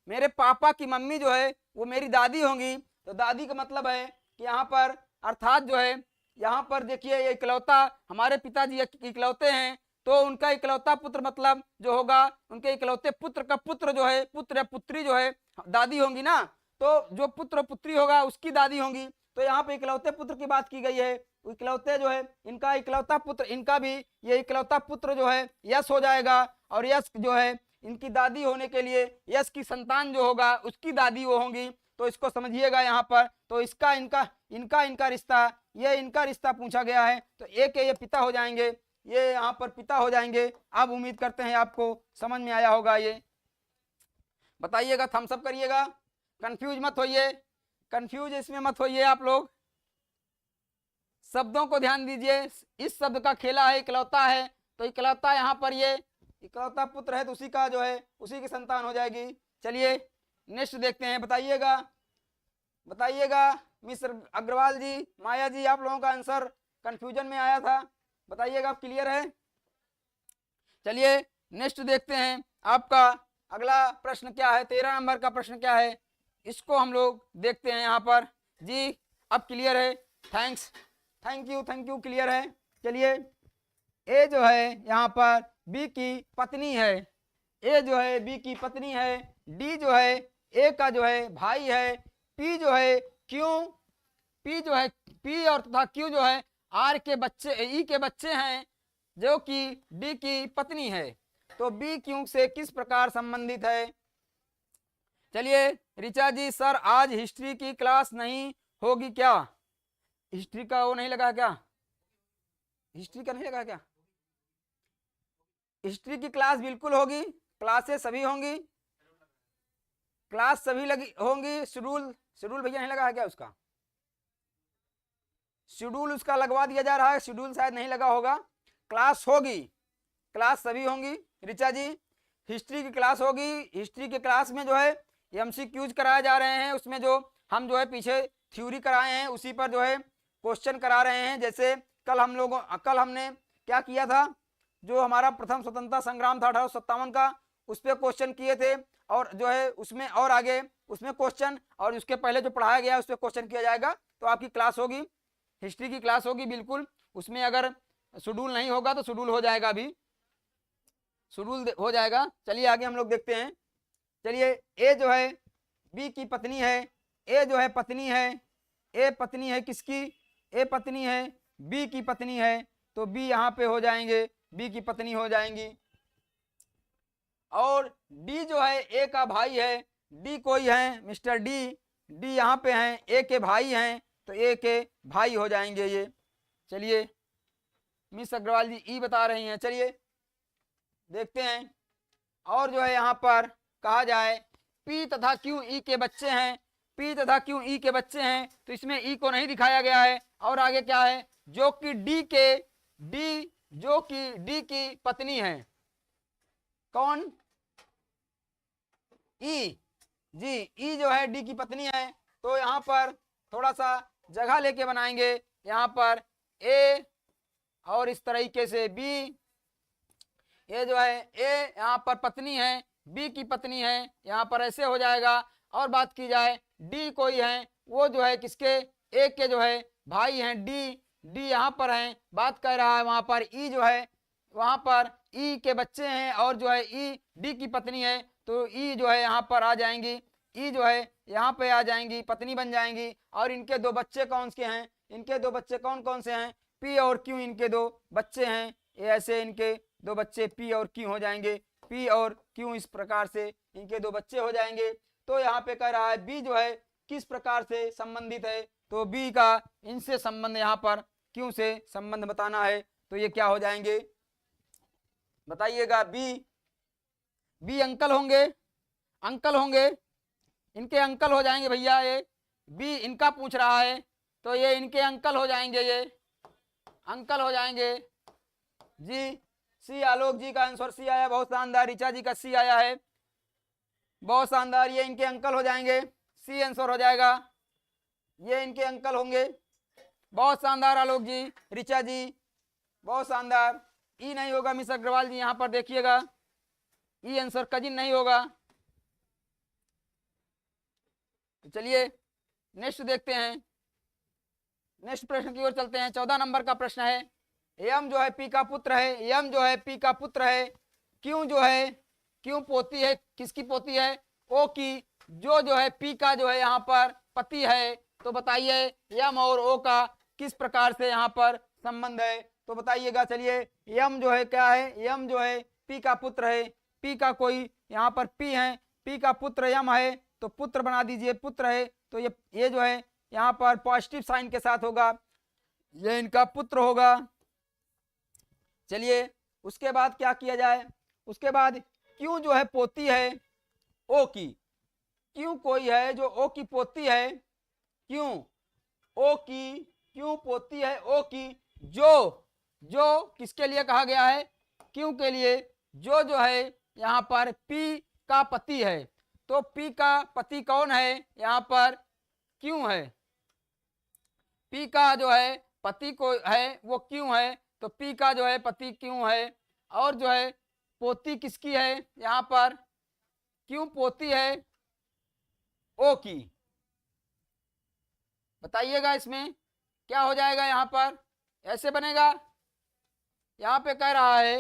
मेरे पापा की मम्मी जो है वो मेरी दादी होंगी, तो दादी का मतलब है कि यहाँ पर अर्थात जो है यहाँ पर देखिए ये इकलौता हमारे पिताजी इकलौते हैं, तो उनका इकलौता पुत्र मतलब जो होगा उनके इकलौते पुत्र का पुत्र जो है, पुत्र या पुत्री जो है दादी होंगी ना, तो जो पुत्र पुत्री होगा उसकी दादी होंगी। तो यहाँ पे इकलौते पुत्र की बात की गई है, इकलौते जो है इनका इकलौता पुत्र, इनका भी ये इकलौता पुत्र जो है यश हो जाएगा, और यश जो है इनकी दादी होने के लिए यश की संतान जो होगा उसकी दादी वो होंगी, तो इसको समझिएगा यहाँ पर। तो इसका इनका रिश्ता, ये इनका रिश्ता पूछा गया है, तो एक ये पिता हो जाएंगे, ये यहाँ पर पिता हो जाएंगे। अब उम्मीद करते हैं आपको समझ में आया होगा। ये बताइएगा, थम्स अप करिएगा, कंफ्यूज इसमें मत होइए आप लोग, शब्दों को ध्यान दीजिए। इस शब्द का खेला है, इकलौता है, तो इकलौता यहाँ पर ये इकलौता पुत्र है, तो उसी का जो है उसी की संतान हो जाएगी। चलिए नेक्स्ट देखते हैं, बताइएगा मिस्टर अग्रवाल जी, माया जी, आप लोगों का आंसर कंफ्यूजन में आया था, बताइएगा आप क्लियर है। चलिए नेक्स्ट देखते हैं, आपका अगला प्रश्न क्या है, 13 नंबर का प्रश्न क्या है, इसको हम लोग देखते हैं यहाँ पर जी। अब क्लियर है, थैंक यू, क्लियर है। चलिए ए जो है यहाँ पर बी की पत्नी है, ए जो है बी की पत्नी है, डी जो है ए का जो है भाई है, पी जो है पी और तथा क्यू जो है आर के बच्चे, ई के बच्चे हैं जो कि डी की पत्नी है। तो बी क्यू से किस प्रकार संबंधित है। चलिए ऋचा जी, सर आज हिस्ट्री की क्लास नहीं होगी क्या, हिस्ट्री का वो नहीं लगा क्या, हिस्ट्री का नहीं लगा क्या, हिस्ट्री की क्लास बिल्कुल होगी, क्लासेस सभी होंगी, क्लास सभी लगी होंगी। शेड्यूल भैया नहीं लगा है क्या, उसका शेड्यूल उसका लगवा दिया जा रहा है, शेड्यूल शायद नहीं लगा होगा। क्लास होगी, क्लास सभी होंगी ऋचा जी, हिस्ट्री की क्लास होगी। हिस्ट्री के क्लास में जो है एमसीक्यूज कराए जा रहे हैं, उसमें जो हम जो है पीछे थ्योरी कराए हैं उसी पर जो है क्वेश्चन करा रहे हैं। जैसे कल हमने क्या किया था, जो हमारा प्रथम स्वतंत्रता संग्राम था 1857 का, उस पर क्वेश्चन किए थे, और जो है उसमें और आगे उसमें क्वेश्चन, और उसके पहले जो पढ़ाया गया उस पर क्वेश्चन किया जाएगा। तो आपकी क्लास होगी, हिस्ट्री की क्लास होगी बिल्कुल। उसमें अगर शेड्यूल नहीं होगा तो शेड्यूल हो जाएगा, अभी शेड्यूल हो जाएगा। चलिए आगे हम लोग देखते हैं। चलिए ए जो है बी की पत्नी है, ए जो है पत्नी है, ए पत्नी है किसकी, ए पत्नी है बी की पत्नी है, तो बी यहाँ पे हो जाएंगे, बी की पत्नी हो जाएंगी। और डी जो है ए का भाई है, डी कोई है मिस्टर डी, डी यहाँ पे हैं, ए के भाई हैं, तो ए के भाई हो जाएंगे ये। चलिए मिस अग्रवाल जी ई बता रही हैं, चलिए देखते हैं। और जो है यहाँ पर कहा जाए पी तथा क्यू ई के बच्चे हैं, पी तथा क्यू ई के बच्चे हैं, तो इसमें ई को नहीं दिखाया गया है। और आगे क्या है, जो कि डी की पत्नी है, कौन, ई जी, ई जो है डी की पत्नी है। तो यहाँ पर थोड़ा सा जगह लेके बनाएंगे, यहाँ पर ए और इस तरीके से बी, ये जो है ए यहाँ पर पत्नी है, बी की पत्नी है, यहाँ पर ऐसे हो जाएगा। और बात की जाए डी कोई है, वो जो है किसके, ए के जो है भाई हैं, डी यहाँ पर हैं, बात कर रहा है वहाँ पर ई जो है, वहाँ पर ई के बच्चे हैं, और जो है ई डी की पत्नी है, तो ई जो है यहाँ पर आ जाएंगी, ई जो है यहाँ पे आ जाएंगी, पत्नी बन जाएंगी। और इनके दो बच्चे कौन से हैं, इनके दो बच्चे कौन कौन से हैं, पी और क्यू इनके दो बच्चे हैं, ऐसे इनके दो बच्चे पी और क्यू हो जाएंगे, पी और क्यू इस प्रकार से इनके दो बच्चे हो जाएंगे। तो यहाँ पे कह रहा है बी जो है किस प्रकार से संबंधित है, तो बी का इनसे संबंध, यहाँ पर क्यू से संबंध बताना है, तो ये क्या हो जाएंगे बताइएगा। बी अंकल होंगे, इनके अंकल हो जाएंगे भैया, ये बी इनका पूछ रहा है, तो ये इनके अंकल हो जाएंगे, ये अंकल हो जाएंगे जी। सी आलोक जी का आंसर सी आया, बहुत शानदार। ऋचा जी का सी आया है, बहुत शानदार, ये इनके अंकल हो जाएंगे, सी आंसर हो जाएगा, ये इनके अंकल होंगे, बहुत शानदार आलोक जी, ऋचा जी, बहुत शानदार। ई नहीं होगा मिस अग्रवाल जी, यहाँ पर देखिएगा, ई आंसर कजिन नहीं होगा। तो चलिए नेक्स्ट देखते हैं, नेक्स्ट प्रश्न की ओर चलते हैं। 14 नंबर का प्रश्न है, यम जो है पी का पुत्र है, यम जो है पी का पुत्र है, क्यों जो है क्यों पोती है, किसकी पोती है, ओ की, जो है पी का जो है यहाँ पर पति है। तो बताइए यम और ओ का किस प्रकार से यहाँ पर संबंध है, तो बताइएगा। चलिए यम जो है क्या है, यम जो है पी का पुत्र है, पी का कोई यहाँ पर पी है, पी का पुत्र यम है, तो पुत्र बना दीजिए, पुत्र है, तो ये जो है यहाँ पर पॉजिटिव साइन के साथ होगा, ये इनका पुत्र होगा। चलिए उसके बाद क्या किया जाए, उसके बाद क्यों जो है पोती है ओ की, क्यों कोई है जो ओ की पोती है, क्यों ओ की, क्यों पोती है ओ की, जो किसके लिए कहा गया है, क्यों के लिए, जो है यहाँ पर पी का पति है, तो पी का पति कौन है यहाँ पर, क्यों है। पी का जो है पति को है वो क्यों है, तो पी का जो है पति क्यों है। और जो है पोती किसकी है यहाँ पर, क्यों पोती है ओ की। बताइएगा इसमें क्या हो जाएगा, यहाँ पर ऐसे बनेगा। यहाँ पे कह रहा है,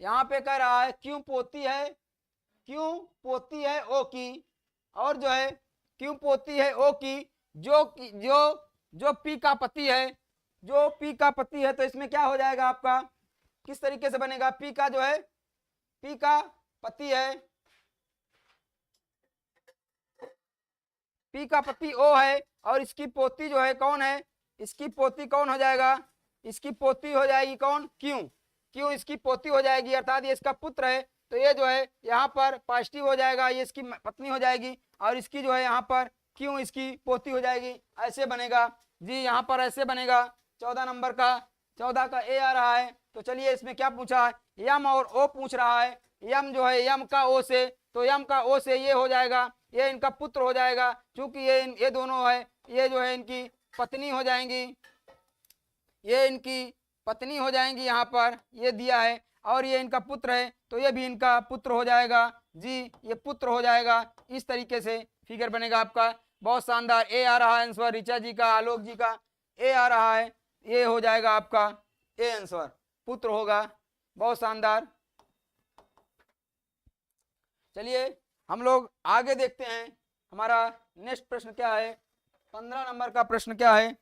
यहाँ पे कह रहा है क्यों पोती है, क्यों पोती है ओ की। और जो है क्यों पोती है ओ की, जो पी का पति है, जो पी का पति है। तो इसमें क्या हो जाएगा आपका, किस तरीके से बनेगा, पी का जो है पी का पति है, पी का पति ओ है, और इसकी पोती जो है कौन है, इसकी पोती कौन हो जाएगा, इसकी पोती हो जाएगी कौन, क्यों। क्यों इसकी पोती हो जाएगी, अर्थात ये इसका पुत्र है, तो ये जो है यहाँ पर पॉजिटिव हो जाएगा, ये इसकी पत्नी हो जाएगी, और इसकी जो है यहाँ पर क्यों इसकी पोती हो जाएगी। ऐसे बनेगा जी, यहाँ पर ऐसे बनेगा। 14 नंबर का 14 का ए आ रहा है। तो चलिए इसमें क्या पूछा है, यम और ओ पूछ रहा है। यम जो है यम का ओ से, तो यम का ओ से ये हो जाएगा, ये इनका पुत्र हो जाएगा, क्योंकि ये दोनों है, ये जो है इनकी पत्नी हो जाएंगी, ये इनकी पत्नी हो जाएंगी यहाँ पर ये दिया है, और ये इनका पुत्र है, तो ये भी इनका पुत्र हो जाएगा जी, ये पुत्र हो जाएगा। इस तरीके से फिगर बनेगा आपका, बहुत शानदार। ए आ रहा है आंसर, ऋचा जी का, आलोक जी का ए आ रहा है, ये हो जाएगा आपका ए आंसर, पुत्र होगा, बहुत शानदार। चलिए हम लोग आगे देखते हैं, हमारा नेक्स्ट प्रश्न क्या है, 15 नंबर का प्रश्न क्या है।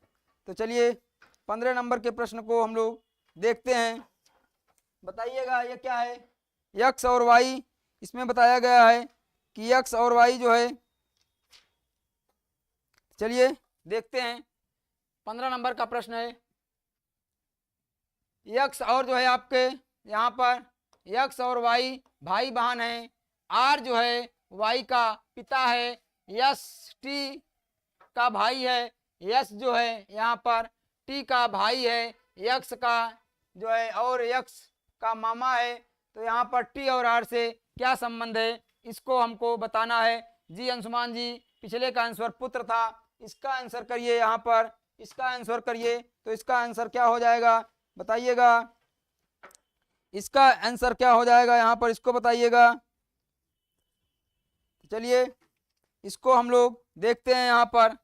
तो चलिए 15 नंबर के प्रश्न को हम लोग देखते हैं। बताइएगा ये क्या है, यक्स और वाई। इसमें बताया गया है कि यक्स और वाई जो है, चलिए देखते हैं। 15 नंबर का प्रश्न है, यक्स और जो है आपके यहाँ पर यक्स और वाई भाई बहन है। आर जो है वाई का पिता है, यस टी का भाई है, यस जो है यहाँ पर टी का भाई है, यक्स का जो है और यक्स का मामा है। तो यहाँ पर टी और आर से क्या संबंध है, इसको हमको बताना है जी। अंशुमान जी, पिछले का आंसर पुत्र था, इसका आंसर करिए, यहाँ पर इसका आंसर करिए। तो इसका आंसर क्या हो जाएगा बताइएगा, इसका आंसर क्या हो जाएगा यहाँ पर, इसको बताइएगा। चलिए इसको हम लोग देखते हैं यहाँ पर,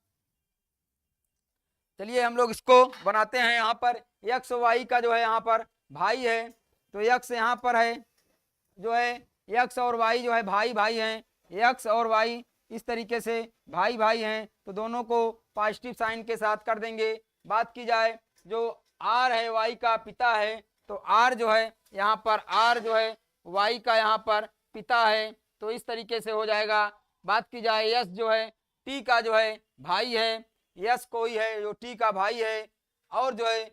चलिए हम लोग इसको बनाते हैं। यहाँ पर यक्स वाई का जो है यहाँ पर भाई है, तो यक्स यहाँ पर है जो है यक्स और वाई जो है भाई भाई हैं, यक्स और वाई इस तरीके से भाई भाई हैं, तो दोनों को पॉजिटिव साइन के साथ कर देंगे। बात की जाए जो आर है वाई का पिता है, तो आर जो है यहाँ पर आर जो है वाई का यहाँ पर पिता है, तो इस तरीके से हो जाएगा। बात की जाए यस जो है टी का जो है भाई है, यस कोई है जो टी का भाई है, और जो है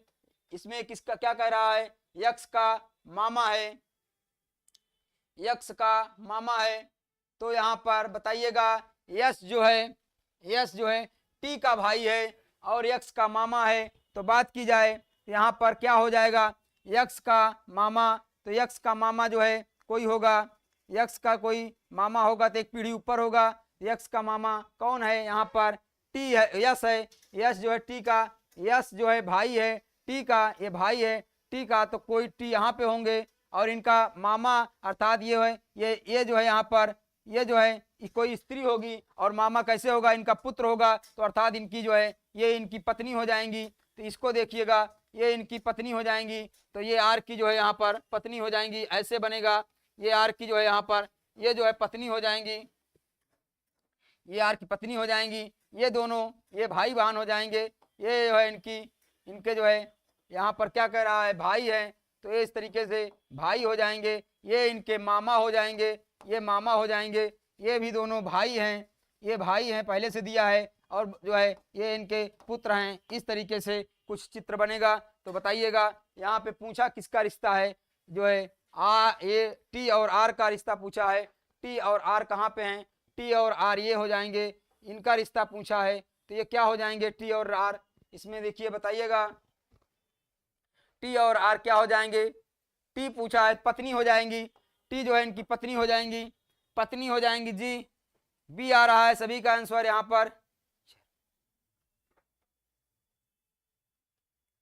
इसमें किसका क्या कह रहा है, यक्स का मामा है, यक्स का मामा है। तो यहाँ पर बताइएगा यस जो है टी का भाई है और यक्स का मामा है। तो बात की जाए यहाँ पर क्या हो जाएगा, यक्स का मामा, तो यक्स का मामा जो है कोई होगा, यक्स का कोई मामा होगा तो एक पीढ़ी ऊपर होगा। यक्स का मामा कौन है, यहाँ पर टी है, यस है, यस जो है टी का, यस जो है भाई है टी का, ये भाई है टी का, तो कोई टी यहाँ पे होंगे, और इनका मामा अर्थात ये है ये जो है यहाँ पर ये जो है कोई स्त्री होगी, और मामा कैसे होगा, इनका पुत्र होगा, तो अर्थात इनकी जो है ये इनकी पत्नी हो जाएंगी। तो इसको देखिएगा, ये इनकी पत्नी हो जाएंगी, तो ये आर की जो है यहाँ पर पत्नी हो जाएंगी, ऐसे बनेगा। ये आर की जो है यहाँ पर ये जो है पत्नी हो जाएंगी, ये आर की पत्नी हो जाएंगी, ये दोनों ये भाई बहन हो जाएंगे। ये जो है इनके जो है यहाँ पर क्या कह रहा है, भाई है, तो ये इस तरीके से भाई हो जाएंगे। ये इनके मामा हो जाएंगे, ये मामा हो जाएंगे, ये भी दोनों भाई हैं, ये भाई हैं पहले से दिया है, और जो है ये इनके पुत्र हैं। इस तरीके से कुछ चित्र बनेगा। तो बताइएगा यहाँ पे पूछा किसका रिश्ता है, जो है ये टी और आर का रिश्ता पूछा है। टी और आर कहाँ पे हैं, टी और आर ये हो जाएंगे, इनका रिश्ता पूछा है, तो ये क्या हो जाएंगे टी और आर। इसमें देखिए बताइएगा टी और आर क्या हो जाएंगे, टी पूछा है पत्नी हो जाएंगी, टी जो है इनकी पत्नी हो जाएंगी, पत्नी हो जाएंगी जी, बी आ रहा है सभी का आंसर यहाँ पर।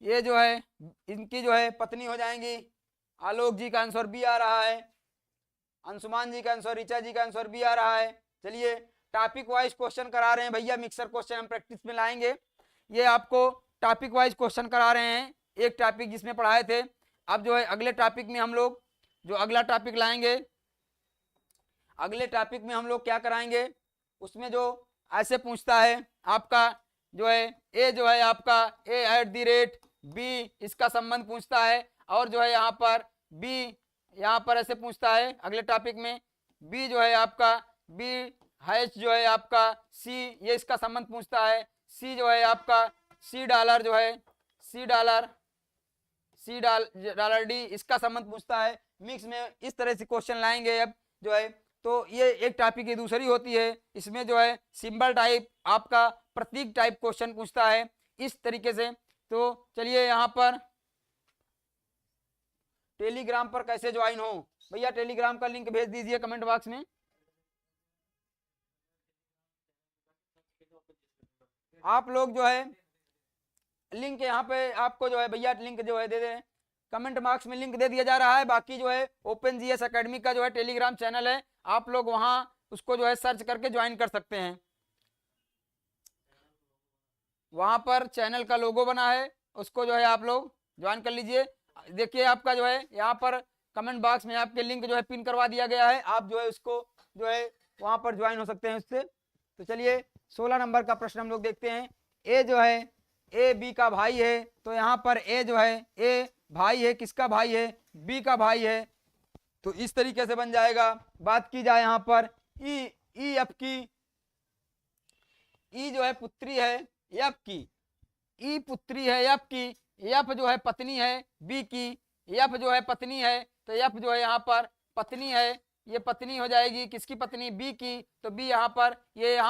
ये जो है इनकी जो है पत्नी हो जाएंगी। आलोक जी का आंसर बी आ रहा है, अंशुमान जी का आंसर, ऋचा जी का आंसर बी आ रहा है। चलिए टॉपिक वाइज क्वेश्चन करा रहे हैं भैया, मिक्सर क्वेश्चन हम प्रैक्टिस में लाएंगे। ये आपको टॉपिक वाइज क्वेश्चन करा रहे हैं, एक टॉपिक जिसमें पढ़ाए थे। अब जो है अगले टॉपिक में हम लोग जो अगला टॉपिक लाएंगे, अगले टॉपिक में हम लोग क्या कराएंगे, उसमें जो ऐसे पूछता है आपका जो है ए जो है आपका a@, बी इसका संबंध पूछता है, और जो है यहाँ पर बी यहाँ पर ऐसे पूछता है अगले टॉपिक में, बी जो है आपका बी हैच जो है आपका सी, ये इसका संबंध पूछता है, सी जो है आपका $C जो है $C डी इसका संबंध पूछता है। मिक्स में इस तरह से क्वेश्चन लाएंगे अब जो है। तो ये एक टॉपिक की दूसरी होती है, इसमें जो है सिंबल टाइप आपका प्रतीक टाइप क्वेश्चन पूछता है इस तरीके से। तो चलिए यहाँ पर टेलीग्राम पर कैसे ज्वाइन हो भैया, टेलीग्राम का लिंक भेज दीजिए कमेंट बॉक्स में। आप लोग जो है लिंक यहाँ पे आपको जो है भैया लिंक जो है दे दें, कमेंट बॉक्स में लिंक दे दिया जा रहा है। बाकी जो है ओपन जीएस एकेडमी का जो है टेलीग्राम चैनल है, आप लोग वहां उसको जो है सर्च करके ज्वाइन कर सकते हैं। वहां पर चैनल का लोगो बना है, उसको जो है आप लोग ज्वाइन कर लीजिए। देखिए आपका जो है यहाँ पर कमेंट बॉक्स में आपके लिंक जो है पिन करवा दिया गया है, आप जो है उसको जो है वहां पर ज्वाइन हो सकते हैं उससे। तो चलिए 16 नंबर का प्रश्न हम लोग देखते हैं। ए जो है ए बी का भाई है, तो यहाँ पर ए जो है ए भाई है, किसका भाई है, बी का भाई है। तो इस तरीके से बन जाएगा। बात की जाए यहाँ पर ई एफ की, ई जो है पुत्री है एफ की, ई पुत्री है एफ की, एफ जो है पत्नी है बी की, एफ जो है पत्नी है, तो एफ जो है यहाँ पर पत्नी है, ये पत्नी हो जाएगी किसकी पत्नी, बी की। तो बी यहाँ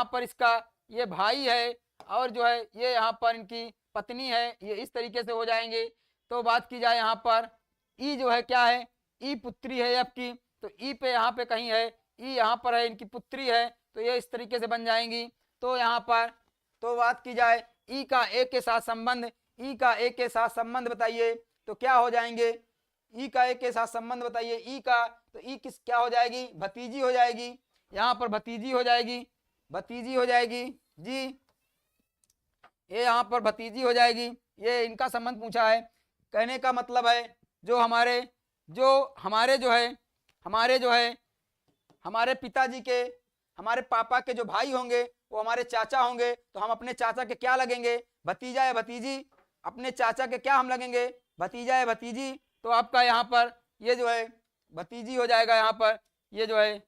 पर इसका ये भाई है, और जो है ये यहाँ पर इनकी पत्नी है, ये इस तरीके से हो जाएंगे। तो बात की जाए यहाँ पर ई जो है क्या है, ई पुत्री है एफ की, तो ई पे यहाँ पे कहीं है, ई यहाँ पर है इनकी पुत्री है, तो ये इस तरीके से बन जाएंगी। तो यहाँ पर तो बात की जाए ई का ए के साथ संबंध, ई का ए के साथ संबंध बताइए तो क्या हो जाएंगे, ई का ए के साथ संबंध बताइए, ई का तो ई किस क्या हो जाएगी, भतीजी हो जाएगी, यहाँ पर भतीजी हो जाएगी, भतीजी हो जाएगी जी, ये यहाँ पर भतीजी हो जाएगी। ये इनका संबंध पूछा है, कहने का मतलब है जो हमारे पिताजी के, हमारे पापा के जो भाई होंगे वो हमारे चाचा होंगे, तो हम अपने चाचा के क्या लगेंगे, भतीजा या भतीजी, अपने चाचा के क्या हम लगेंगे, भतीजा या भतीजी। तो आपका यहाँ पर ये जो है भतीजी हो जाएगा यहाँ पर, ये जो है,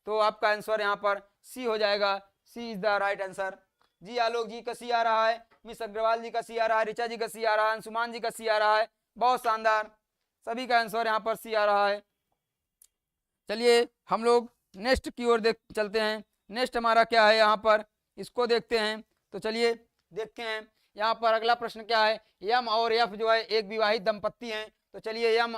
तो आपका आंसर यहाँ पर सी हो जाएगा, सी इज द राइट आंसर जी। आलोक जी का सी आ रहा है, मिस अग्रवाल जी का सी आ रहा है, ऋचा जी का सी आ रहा है, अंशुमान जी का सी आ रहा है, बहुत शानदार, सभी का आंसर यहाँ पर सी आ रहा है। चलिए हम लोग नेक्स्ट की ओर चलते हैं। नेक्स्ट हमारा क्या है यहाँ पर, इसको देखते हैं। तो चलिए देखते हैं यहाँ पर अगला प्रश्न क्या है। यम और यफ जो है एक विवाहित दंपत्ति हैं, तो चलिए यम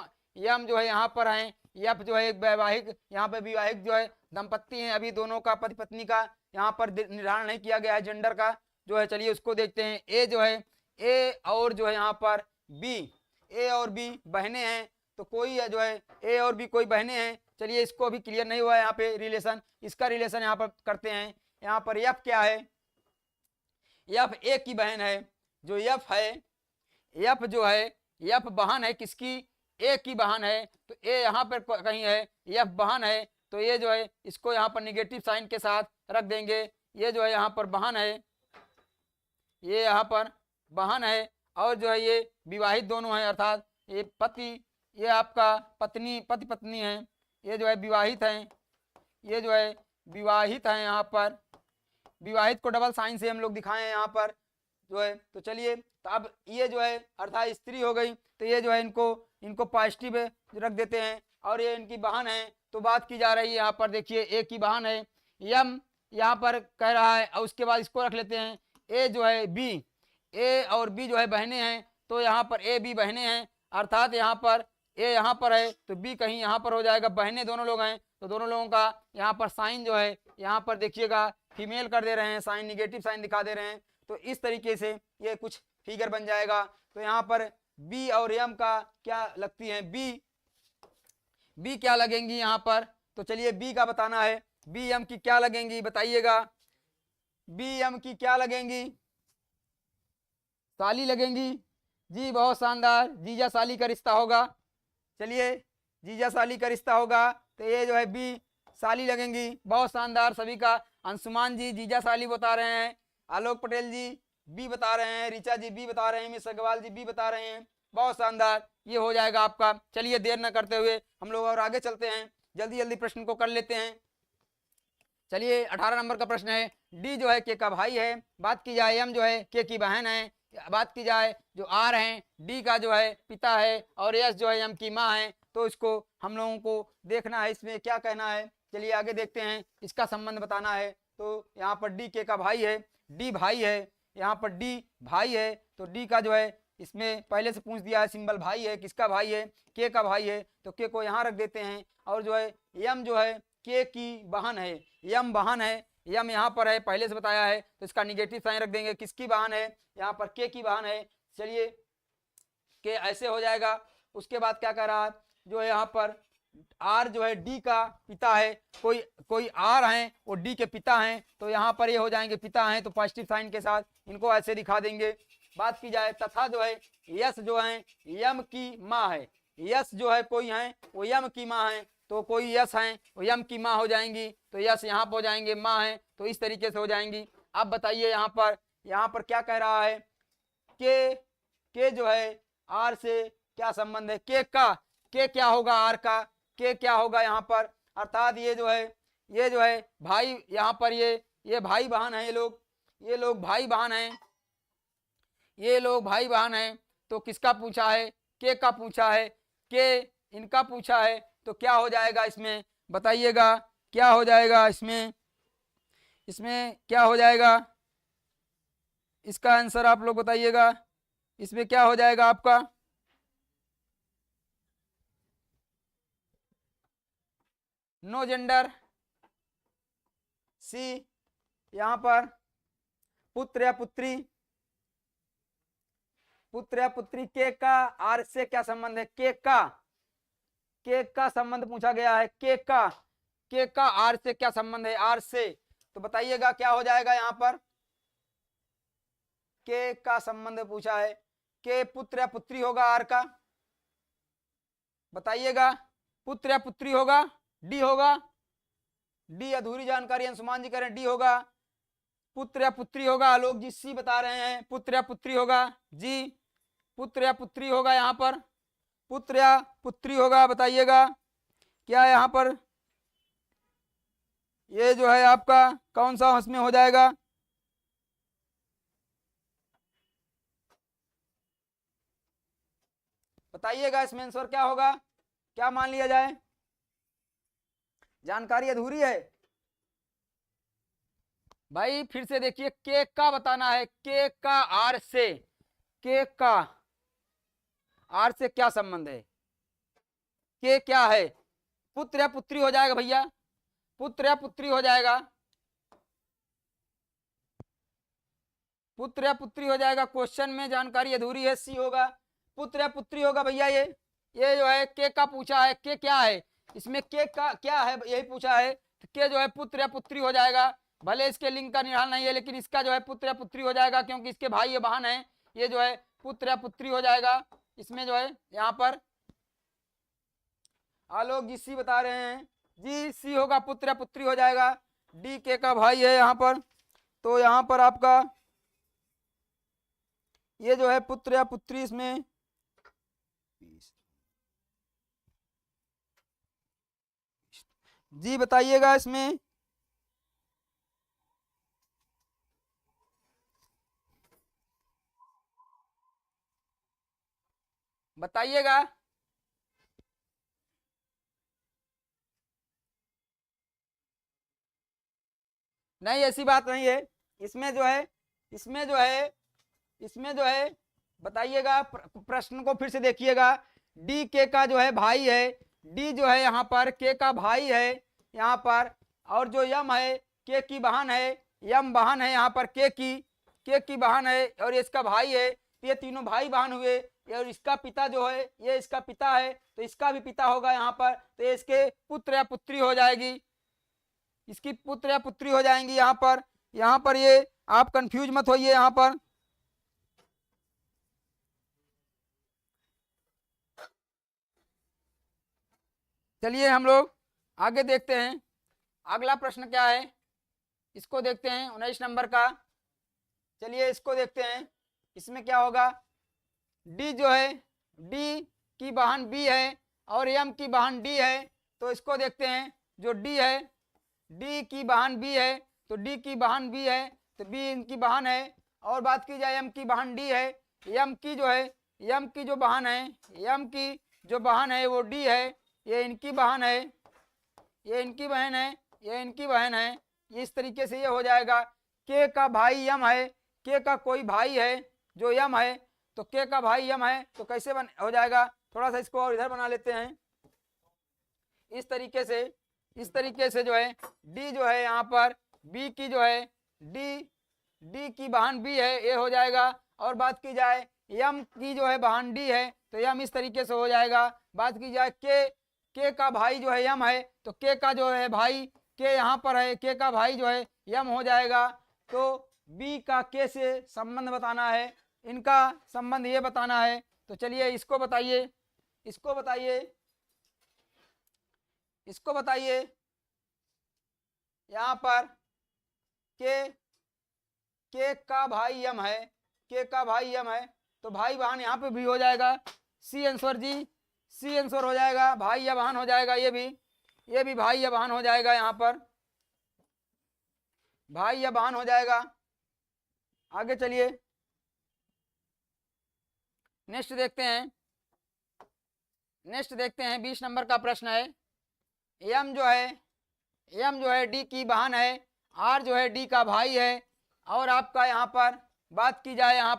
जो है यहाँ पर हैं, यफ जो है एक वैवाहिक, यहाँ पर विवाहित जो है दंपत्ति हैं। अभी दोनों का पति पत्नी का यहाँ पर निर्धारण नहीं किया गया है जेंडर का जो है, चलिए उसको देखते हैं। ए जो है ए और जो है यहाँ पर बी, ए और बी बहनें हैं, तो कोई जो है ए और बी कोई बहनें हैं। चलिए इसको अभी क्लियर नहीं हुआ है यहाँ पे रिलेशन, इसका रिलेशन यहाँ पर करते हैं। यहाँ पर यफ क्या है, यफ ए की बहन है, जो यफ है, यफ जो है यफ बहन है किसकी, ए की बहन है, तो ए यहाँ पर कहीं है, यफ बहन है, तो ये जो है इसको यहाँ पर निगेटिव साइन के साथ रख देंगे। ये जो है यहाँ पर बहन है, ये यहाँ पर बहन है, और जो है ये विवाहित दोनों हैं, अर्थात ये पति, ये आपका पत्नी, पति पत्नी है, ये जो है विवाहित हैं, ये जो है विवाहित हैं। यहाँ पर विवाहित को डबल साइन से हम लोग दिखाए हैं यहाँ पर जो है। तो चलिए तो अब ये जो है अर्थात स्त्री हो गई, तो ये जो है इनको पॉजिटिव रख देते हैं, और ये इनकी बहन है। तो बात की जा रही है यहाँ पर, देखिए ए की बहन है, यम यहाँ पर कह रहा है, और उसके बाद इसको रख लेते हैं ए जो है बी, ए और बी जो है बहनें हैं, तो यहाँ पर ए बी बहनें हैं, अर्थात यहाँ पर ए यहाँ पर है तो बी कहीं यहाँ पर हो जाएगा, बहनें दोनों लोग हैं, तो दोनों लोगों का यहाँ पर साइन जो है यहाँ पर देखिएगा फीमेल कर दे रहे हैं, साइन निगेटिव साइन दिखा दे रहे हैं। तो इस तरीके से ये कुछ फिगर बन जाएगा। तो यहाँ पर बी और एम का क्या लगती है, बी क्या लगेंगी यहाँ पर, तो चलिए बी का बताना है। बी एम की क्या लगेंगी बताइएगा, बी एम की क्या लगेंगी, साली लगेंगी जी, बहुत शानदार, जीजा साली का रिश्ता होगा। चलिए जीजा साली का रिश्ता होगा, तो ये जो है बी साली लगेंगी, बहुत शानदार। सभी का अंशुमान जी जीजा साली बता रहे हैं, आलोक पटेल जी बी बता रहे हैं, ऋचा जी बी बता रहे हैं, मिस अग्रवाल जी बी बता रहे हैं, बहुत शानदार, ये हो जाएगा आपका। चलिए देर न करते हुए हम लोग और आगे चलते हैं, जल्दी जल्दी प्रश्न को कर लेते हैं। चलिए 18 नंबर का प्रश्न है, डी जो है के का भाई है, बात की जाए एम जो है के की बहन है, बात की जाए जो आर है डी का जो है पिता है और एस जो है एम की माँ है। तो इसको हम लोगों को देखना है, इसमें क्या कहना है। चलिए आगे देखते हैं, इसका संबंध बताना है। तो यहाँ पर डी के का भाई है, डी भाई है, यहाँ पर डी भाई है, तो डी का जो है इसमें पहले से पूछ दिया है, सिंबल भाई है, किसका भाई है, के का भाई है, तो के को यहाँ रख देते हैं। और जो है एम जो है के की बहन है, यम बहन है, यम यहाँ पर है पहले से बताया है, तो इसका निगेटिव साइन रख देंगे। किसकी बहन है, यहाँ पर के की बहन है। चलिए के ऐसे हो जाएगा। उसके बाद क्या कह रहा है, जो है यहाँ पर आर जो है डी का पिता है, कोई आर हैं वो डी के पिता हैं, तो यहाँ पर ये हो जाएंगे पिता हैं, तो पॉजिटिव साइन के साथ इनको ऐसे दिखा देंगे। बात की जाए तथा जो है यस जो है यम की माँ है, यस जो है कोई है वो यम की माँ है, तो कोई यस है वो यम की माँ हो जाएंगी, तो यस यहाँ पर हो जाएंगे माँ है, तो इस तरीके से हो जाएंगी। अब बताइए यहाँ पर क्या कह रहा है, के जो है आर से क्या संबंध है, के क्या होगा आर का, के क्या होगा यहाँ पर, अर्थात ये जो है भाई, यहाँ पर ये भाई बहन है, ये लोग भाई बहन हैं, ये लोग भाई बहन हैं। तो किसका पूछा है, के का पूछा है, के इनका पूछा है, तो क्या हो जाएगा इसमें बताइएगा, क्या हो जाएगा इसमें क्या हो जाएगा, इसका आंसर आप लोग बताइएगा, इसमें क्या हो जाएगा आपका। नो जेंडर, सी यहाँ पर पुत्र या पुत्री, के का आर से क्या संबंध है, के का संबंध पूछा गया है, के का आर से क्या संबंध है, आर से, तो बताइएगा क्या हो जाएगा यहाँ पर। के का संबंध पूछा है, के पुत्र या पुत्री होगा आर का, बताइएगा, पुत्र या पुत्री होगा, डी होगा, डी अधूरी जानकारी अंशुमान जी करें, डी होगा, पुत्र या पुत्री होगा, आलोक जी सी बता रहे हैं, पुत्र या पुत्री होगा जी, पुत्र या पुत्री होगा, यहाँ पर पुत्र या पुत्री होगा, बताइएगा क्या है यहाँ पर, ये जो है आपका कौन सा उसमें हो जाएगा, बताइएगा इसमें आंसर क्या होगा, क्या मान लिया जाए, जानकारी अधूरी है भाई। फिर से देखिए, के का बताना है, के का आर से, के का आर से क्या संबंध है, के क्या है, पुत्र या पुत्री हो जाएगा भैया, पुत्र या पुत्री हो जाएगा, पुत्र या पुत्री हो जाएगा। क्वेश्चन में जानकारी अधूरी है, सी होगा, पुत्र या पुत्री होगा भैया। ये जो है के का पूछा है, के क्या है इसमें, के का क्या है यही पूछा है, तो के जो है पुत्र या पुत्री हो जाएगा। भले इसके लिंग का निराल नहीं है, लेकिन इसका जो है पुत्र या पुत्री हो जाएगा, क्योंकि इसके भाई या बहन है, ये जो है पुत्र या पुत्री हो जाएगा। इसमें जो है यहाँ पर आलोक जी सी बता रहे हैं जी, सी होगा, पुत्र या पुत्री हो जाएगा। डी के का भाई है यहाँ पर, तो यहाँ पर आपका ये जो है पुत्र या पुत्री, इसमें जी बताइएगा, इसमें बताइएगा, नहीं ऐसी बात नहीं है, इसमें जो है बताइएगा, प्रश्न को फिर से देखिएगा। डी के का जो है भाई है, डी जो है यहाँ पर के का भाई है, यहाँ पर, और जो यम है के की बहन है, यम बहन है यहाँ पर के की बहन है, और इसका भाई है। ये तीनों भाई बहन हुए, और इसका पिता जो है ये इसका पिता है, तो इसका भी पिता होगा यहाँ पर, तो ये इसके पुत्र या पुत्री हो जाएगी, इसकी पुत्र या पुत्री हो जाएंगी यहाँ पर ये आप कंफ्यूज मत होइए यहाँ पर। चलिए हम लोग आगे देखते हैं, अगला प्रश्न क्या है, इसको देखते हैं 19 नंबर का। चलिए इसको देखते हैं, इसमें क्या होगा, डी जो है डी की बहन बी है और एम की बहन डी है, तो इसको देखते हैं। जो डी है, डी की बहन बी है, तो डी की बहन बी है, तो बी इनकी बहन है। और बात की जाए एम की बहन डी है, एम की जो है, एम की जो बहन है, एम की जो बहन है वो डी है, ये इनकी बहन है, ये इनकी बहन है, ये इनकी बहन है। इस तरीके से ये हो जाएगा। के का भाई यम है, के का कोई भाई है जो यम है, तो के का भाई यम है, तो कैसे हो जाएगा, थोड़ा सा इसको और इधर बना लेते हैं। इस तरीके से जो है डी जो है यहाँ पर बी की जो है डी की बहन बी है, ये हो जाएगा। और बात की जाए यम की जो है बहन डी है, तो यम इस तरीके से हो जाएगा। बात की जाए के का भाई जो है यम है, तो के का जो है भाई के यहाँ पर है, के का भाई जो है यम हो जाएगा। तो बी का के से संबंध बताना है, इनका संबंध ये बताना है। तो चलिए इसको बताइए, इसको बताइए, इसको बताइए। यहाँ पर के का भाई यम है, के का भाई यम है, तो भाई बहन यहाँ पे भी हो जाएगा। सी आंसर जी, सी आंसर हो जाएगा, भाई या बहन हो जाएगा। ये भी भाई या बहन हो जाएगा, यहाँ पर भाई या बहन हो जाएगा। आगे चलिए नेक्स्ट देखते हैं, नेक्स्ट देखते हैं 20 नंबर का प्रश्न है। एम जो है डी की बहन है, आर जो है डी का भाई है। और आपका यहाँ पर बात की जाए, यहाँ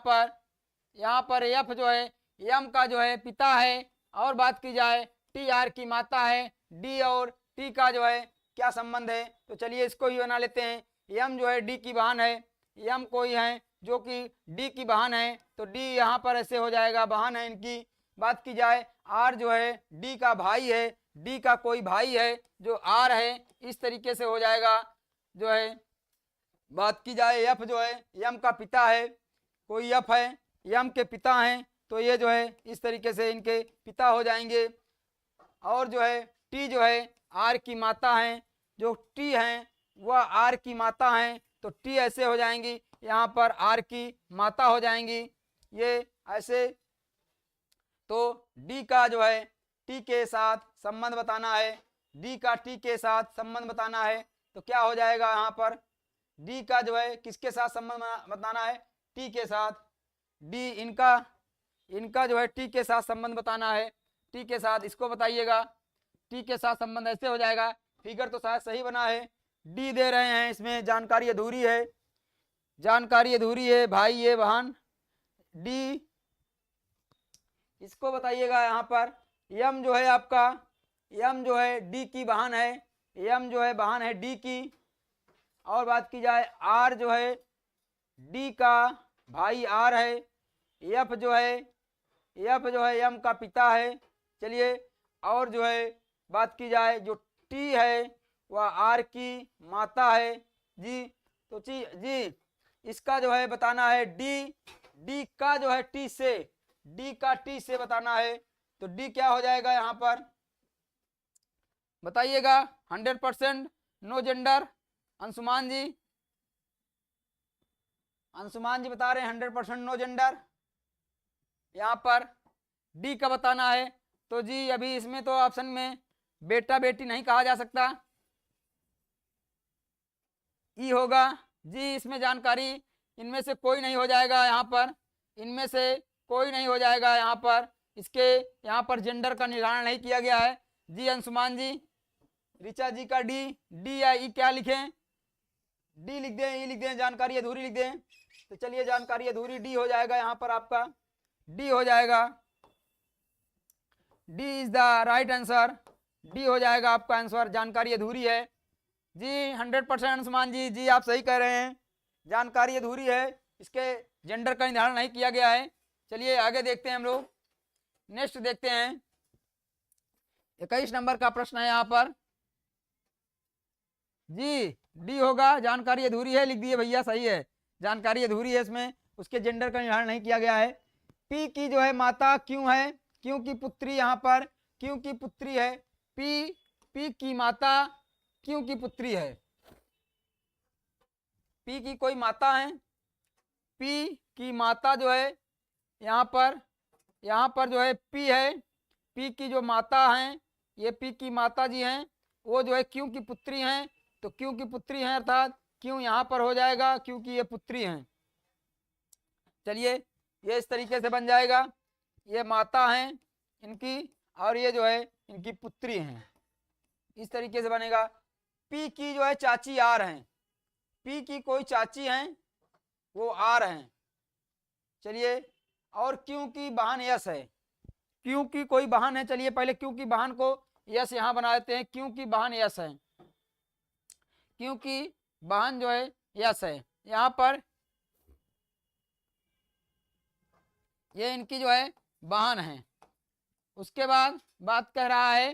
पर एफ जो है एम का जो है पिता है। और बात की जाए टी आर की माता है। डी और टी का जो है क्या संबंध है, तो चलिए इसको ही बना लेते हैं। एम जो है डी की बहन है, एम कोई है जो कि डी की बहन है, तो डी यहाँ पर ऐसे हो जाएगा, बहन है इनकी। बात की जाए आर जो है डी का भाई है, डी का कोई भाई है जो आर है, इस तरीके से हो जाएगा जो है। बात की जाए एफ जो है एम का पिता है, कोई एफ है एम के पिता हैं, तो ये जो है इस तरीके से इनके पिता हो जाएंगे। और जो है टी जो है आर की माता हैं, जो टी हैं वह आर की माता हैं, तो टी ऐसे हो जाएंगी, यहाँ पर आर की माता हो जाएंगी, ये ऐसे। तो डी का जो है टी के साथ संबंध बताना है, डी का टी के साथ संबंध बताना है, तो क्या हो जाएगा, यहाँ पर डी का जो है किसके साथ संबंध बताना है, टी के साथ। डी इनका जो है टी के साथ संबंध बताना है, टी के साथ, इसको बताइएगा। टी के साथ संबंध ऐसे हो जाएगा, फिगर तो शायद सही बना है, डी दे रहे हैं, इसमें जानकारी अधूरी है, जानकारी अधूरी है, भाई ये बहन डी, इसको बताइएगा। यहाँ पर यम जो है आपका, यम जो है डी की बहन है, यम जो है बहन है डी की। और बात की जाए आर जो है डी का भाई आर है, एफ जो है एम का पिता है। चलिए और जो है बात की जाए जो टी है वह आर की माता है जी। तो जी इसका जो है बताना है डी का जो है टी से, डी का टी से बताना है, तो डी क्या हो जाएगा यहाँ पर बताइएगा। 100% नो जेंडर, अंशुमान जी बता रहे हैं 100% नो जेंडर। यहाँ पर डी का बताना है, तो जी अभी इसमें तो ऑप्शन में बेटा बेटी नहीं कहा जा सकता, ई होगा जी। इसमें जानकारी इनमें से कोई नहीं हो जाएगा, यहाँ पर इनमें से कोई नहीं हो जाएगा, यहाँ पर इसके यहाँ पर जेंडर का निर्धारण नहीं किया गया है जी। अंशुमान जी, ऋचा जी का डी या ई क्या लिखें, डी लिख दें, ई लिख दें, जानकारी अधूरी लिख दें। तो चलिए जानकारी अधूरी डी हो जाएगा, यहाँ पर आपका डी हो जाएगा, D is the right answer. D हो जाएगा आपका आंसर, जानकारी अधूरी है जी। 100% अंशुमान जी, जी आप सही कह रहे हैं, जानकारी अधूरी है, इसके जेंडर का निर्धारण नहीं किया गया है। चलिए आगे देखते हैं हम लोग, नेक्स्ट देखते हैं। 21 नंबर का प्रश्न है यहाँ पर जी, डी होगा, जानकारी अधूरी है, लिख दिए भैया, सही है, जानकारी अधूरी है, इसमें उसके जेंडर का निर्धारण नहीं किया गया है। पी की जो है माता क्यों है, क्यों की पुत्री, यहाँ पर क्यों की पुत्री है, पी की माता क्यों की पुत्री है, पी की कोई माता है, पी की माता जो है यहाँ पर जो है पी है, पी की जो माता हैं, ये पी की माता जी हैं, वो जो है क्यों की पुत्री हैं, तो क्यों की पुत्री हैं अर्थात क्यों यहाँ पर हो जाएगा, क्योंकि ये पुत्री हैं। चलिए ये इस तरीके से बन जाएगा, ये माता हैं इनकी और ये जो है इनकी पुत्री हैं, इस तरीके से बनेगा। पी की जो है चाची आर हैं, पी की कोई चाची हैं वो आर हैं। चलिए, और क्यों की बहन यस है, क्यों की कोई बहन है, चलिए पहले क्यों की बहन को यस यहाँ बना देते हैं, क्यों की बहन यस है, क्यों की बहन जो है यस है, यहाँ पर ये इनकी जो है बहन है। उसके बाद बात कह रहा है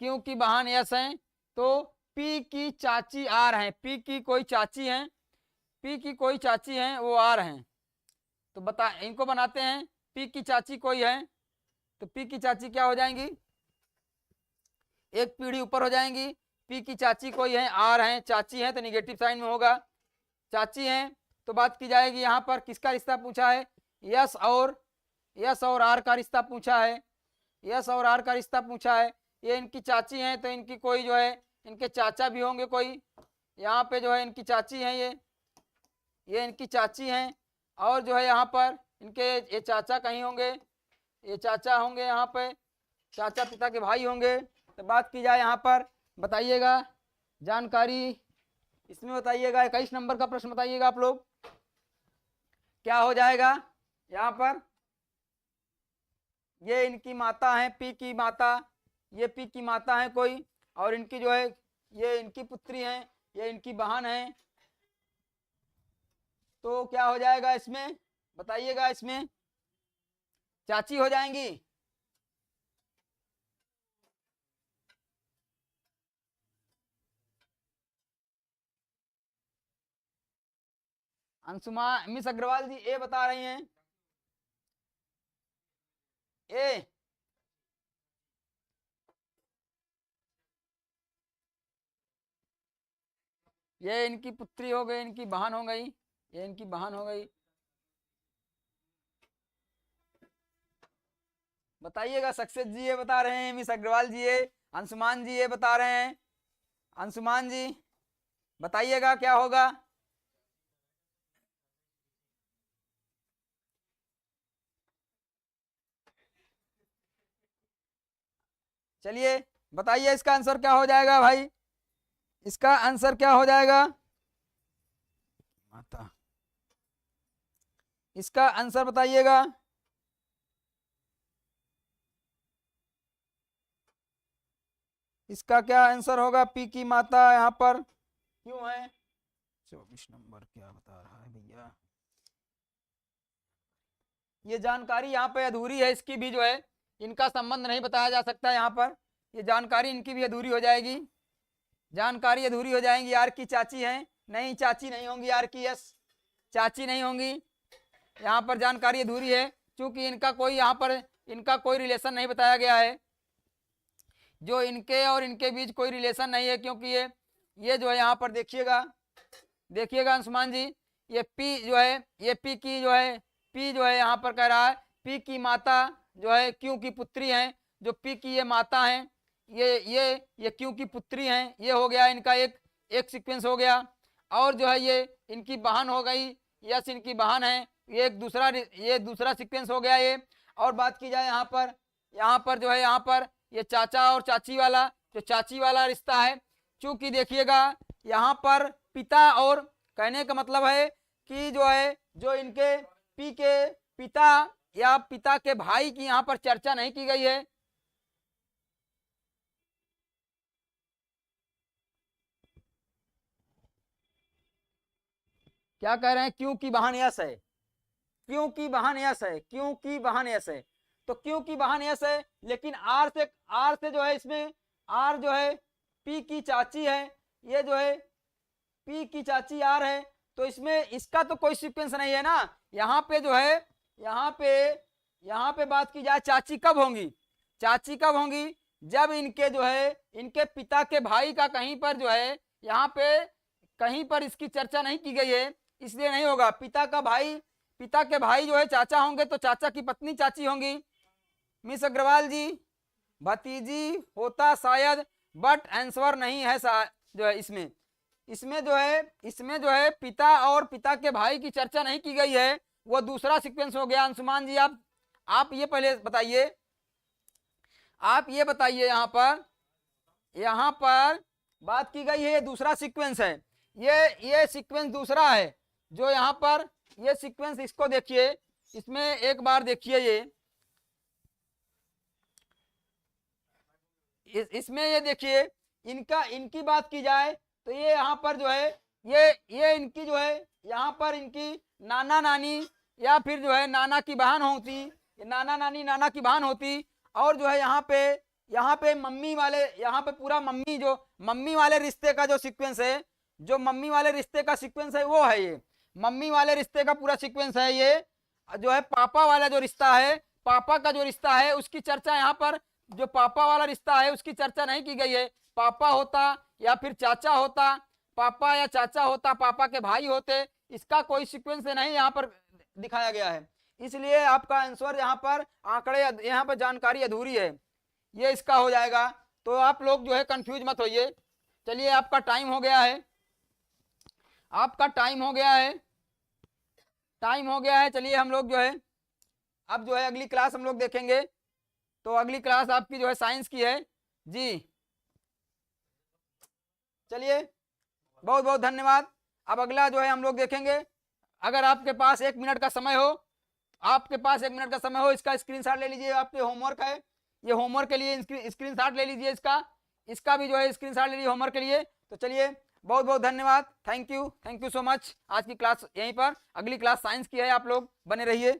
क्यों की बहन यस है, तो पी की चाची आर हैं, पी की कोई चाची हैं, पी की कोई चाची हैं वो आर हैं, तो बता इनको बनाते हैं, पी की चाची कोई है, तो पी की चाची क्या हो जाएंगी, एक पीढ़ी ऊपर हो जाएंगी, पी की चाची कोई है, आर हैं, चाची हैं तो निगेटिव साइन में होगा, चाची हैं, तो बात की जाएगी यहाँ पर किसका रिश्ता पूछा है, यस और आर का रिश्ता पूछा है, यस और आर का रिश्ता पूछा है, ये इनकी चाची हैं तो इनकी कोई जो है इनके चाचा भी होंगे कोई, यहाँ पे जो है इनकी चाची हैं, ये इनकी चाची हैं, और जो है यहाँ पर इनके ये चाचा कहीं होंगे, ये चाचा होंगे, यहाँ पे चाचा पिता के भाई होंगे। तो बात की जाए यहाँ पर बताइएगा जानकारी इसमें बताइएगा, 21 नंबर का प्रश्न बताइएगा आप लोग क्या हो जाएगा। यहाँ पर ये इनकी माता है, पी की माता, ये पी की माता है कोई, और इनकी जो है ये इनकी पुत्री हैं, ये इनकी बहन है, तो क्या हो जाएगा इसमें बताइएगा, इसमें चाची हो जाएंगी, अंशुमा मिस अग्रवाल जी ए बता रही हैं, ए ये इनकी पुत्री हो गई, इनकी बहन हो गई, ये इनकी बहन हो गई, बताइएगा। सक्सेस जी ये बता रहे हैं, मिस अग्रवाल जी ये, अंशुमान जी ये बता रहे हैं, अंशुमान जी बताइएगा क्या होगा। चलिए बताइए इसका आंसर क्या हो जाएगा भाई, इसका आंसर क्या हो जाएगा माता, इसका आंसर बताइएगा। इसका क्या आंसर होगा, पी की माता यहाँ पर क्यों है, 24 नंबर क्या बता रहा है भैया, ये जानकारी यहाँ पे अधूरी है, इसकी भी जो है इनका संबंध नहीं बताया जा सकता, यहाँ पर ये जानकारी इनकी भी अधूरी हो जाएगी, जानकारी अधूरी हो जाएगी। आर की चाची हैं, नहीं चाची नहीं होंगी, आर की यस चाची नहीं होंगी, यहाँ पर जानकारी अधूरी है क्योंकि इनका कोई यहाँ पर इनका कोई रिलेशन नहीं बताया गया है, जो इनके और इनके बीच कोई रिलेशन नहीं है, क्योंकि ये जो है यहाँ पर देखिएगा अंशुमान जी, ये पी जो है ये पी की जो है पी जो है यहाँ पर कह रहा है पी की माता जो है क्यों की पुत्री हैं, जो पी की ये माता हैं, ये क्यों की पुत्री हैं, ये हो गया इनका एक सीक्वेंस हो गया, और जो है ये इनकी बहन हो गई, यस इनकी बहन है, ये दूसरा सीक्वेंस हो गया ये। और बात की जाए यहाँ पर जो है यहाँ पर ये चाचा और चाची वाला जो चाची वाला रिश्ता है, चूंकि देखिएगा यहाँ पर पिता और कहने का मतलब है कि जो है जो इनके पी के पिता या पिता के भाई की यहाँ पर चर्चा नहीं की गई है, क्या कह रहे हैं, क्यों की वाहन यस है, क्यों की वाहन यस है, क्यों की वाहन यस है, तो क्यों की वाहन यस है, लेकिन आर से जो है इसमें आर जो है पी की चाची है, ये जो है पी की चाची आर है, तो इसमें इसका तो कोई सीक्वेंस नहीं है ना। यहाँ पे जो है यहाँ पे बात की जाए चाची कब होंगी, चाची कब होंगी, जब इनके जो है इनके पिता के भाई का कहीं पर जो है यहाँ पे कहीं पर इसकी चर्चा नहीं की गई है, इसलिए नहीं होगा। पिता के भाई जो है चाचा होंगे तो चाचा की पत्नी चाची होंगी। मिस अग्रवाल जी, भतीजी होता शायद, बट आंसर नहीं है जो है इसमें जो है पिता और पिता के भाई की चर्चा नहीं की गई है, वो दूसरा सीक्वेंस हो गया। अंशुमान जी आप ये पहले बताइए, आप ये बताइए, यहाँ पर बात की गई है ये दूसरा सीक्वेंस है, ये सीक्वेंस दूसरा है जो यहाँ पर ये सीक्वेंस, इसको देखिए, इसमें एक बार देखिए इसमें ये देखिए इनकी बात की जाए तो ये यहाँ पर जो है ये इनकी जो है यहाँ पर इनकी नाना नानी या फिर जो है नाना की बहन होती, नाना नानी नाना की बहन होती, और जो है यहाँ पे मम्मी वाले, यहाँ पे पूरा मम्मी वाले रिश्ते का जो सीक्वेंस है, जो मम्मी वाले रिश्ते का सीक्वेंस है वो है, ये मम्मी वाले रिश्ते का पूरा सीक्वेंस है। ये जो है पापा वाला जो रिश्ता है, पापा का जो रिश्ता है उसकी चर्चा यहाँ पर, जो पापा वाला रिश्ता है उसकी चर्चा नहीं की गई है। पापा होता या फिर चाचा होता, पापा या चाचा होता, पापा के भाई होते, इसका कोई सीक्वेंस नहीं यहाँ पर दिखाया गया है, इसलिए आपका आंसर यहाँ पर आंकड़े, यहाँ पर जानकारी अधूरी है, ये इसका हो जाएगा। तो आप लोग जो है कंफ्यूज मत होइए। चलिए आपका टाइम हो गया है, आपका टाइम हो गया है, चलिए हम लोग जो है अब जो है अगली क्लास हम लोग देखेंगे। तो अगली क्लास आपकी जो है साइंस की है जी। चलिए बहुत बहुत धन्यवाद। अब अगला जो है हम लोग देखेंगे। अगर आपके पास 1 मिनट का समय हो, इसका स्क्रीनशॉट ले लीजिए, आपके होमवर्क है, ये होमवर्क के लिए स्क्रीनशॉट ले लीजिए, इसका भी जो है स्क्रीनशॉट ले लीजिए होमवर्क के लिए। तो चलिए बहुत बहुत धन्यवाद, थैंक यू सो मच। आज की क्लास यहीं पर, अगली क्लास साइंस की है, आप लोग बने रहिए।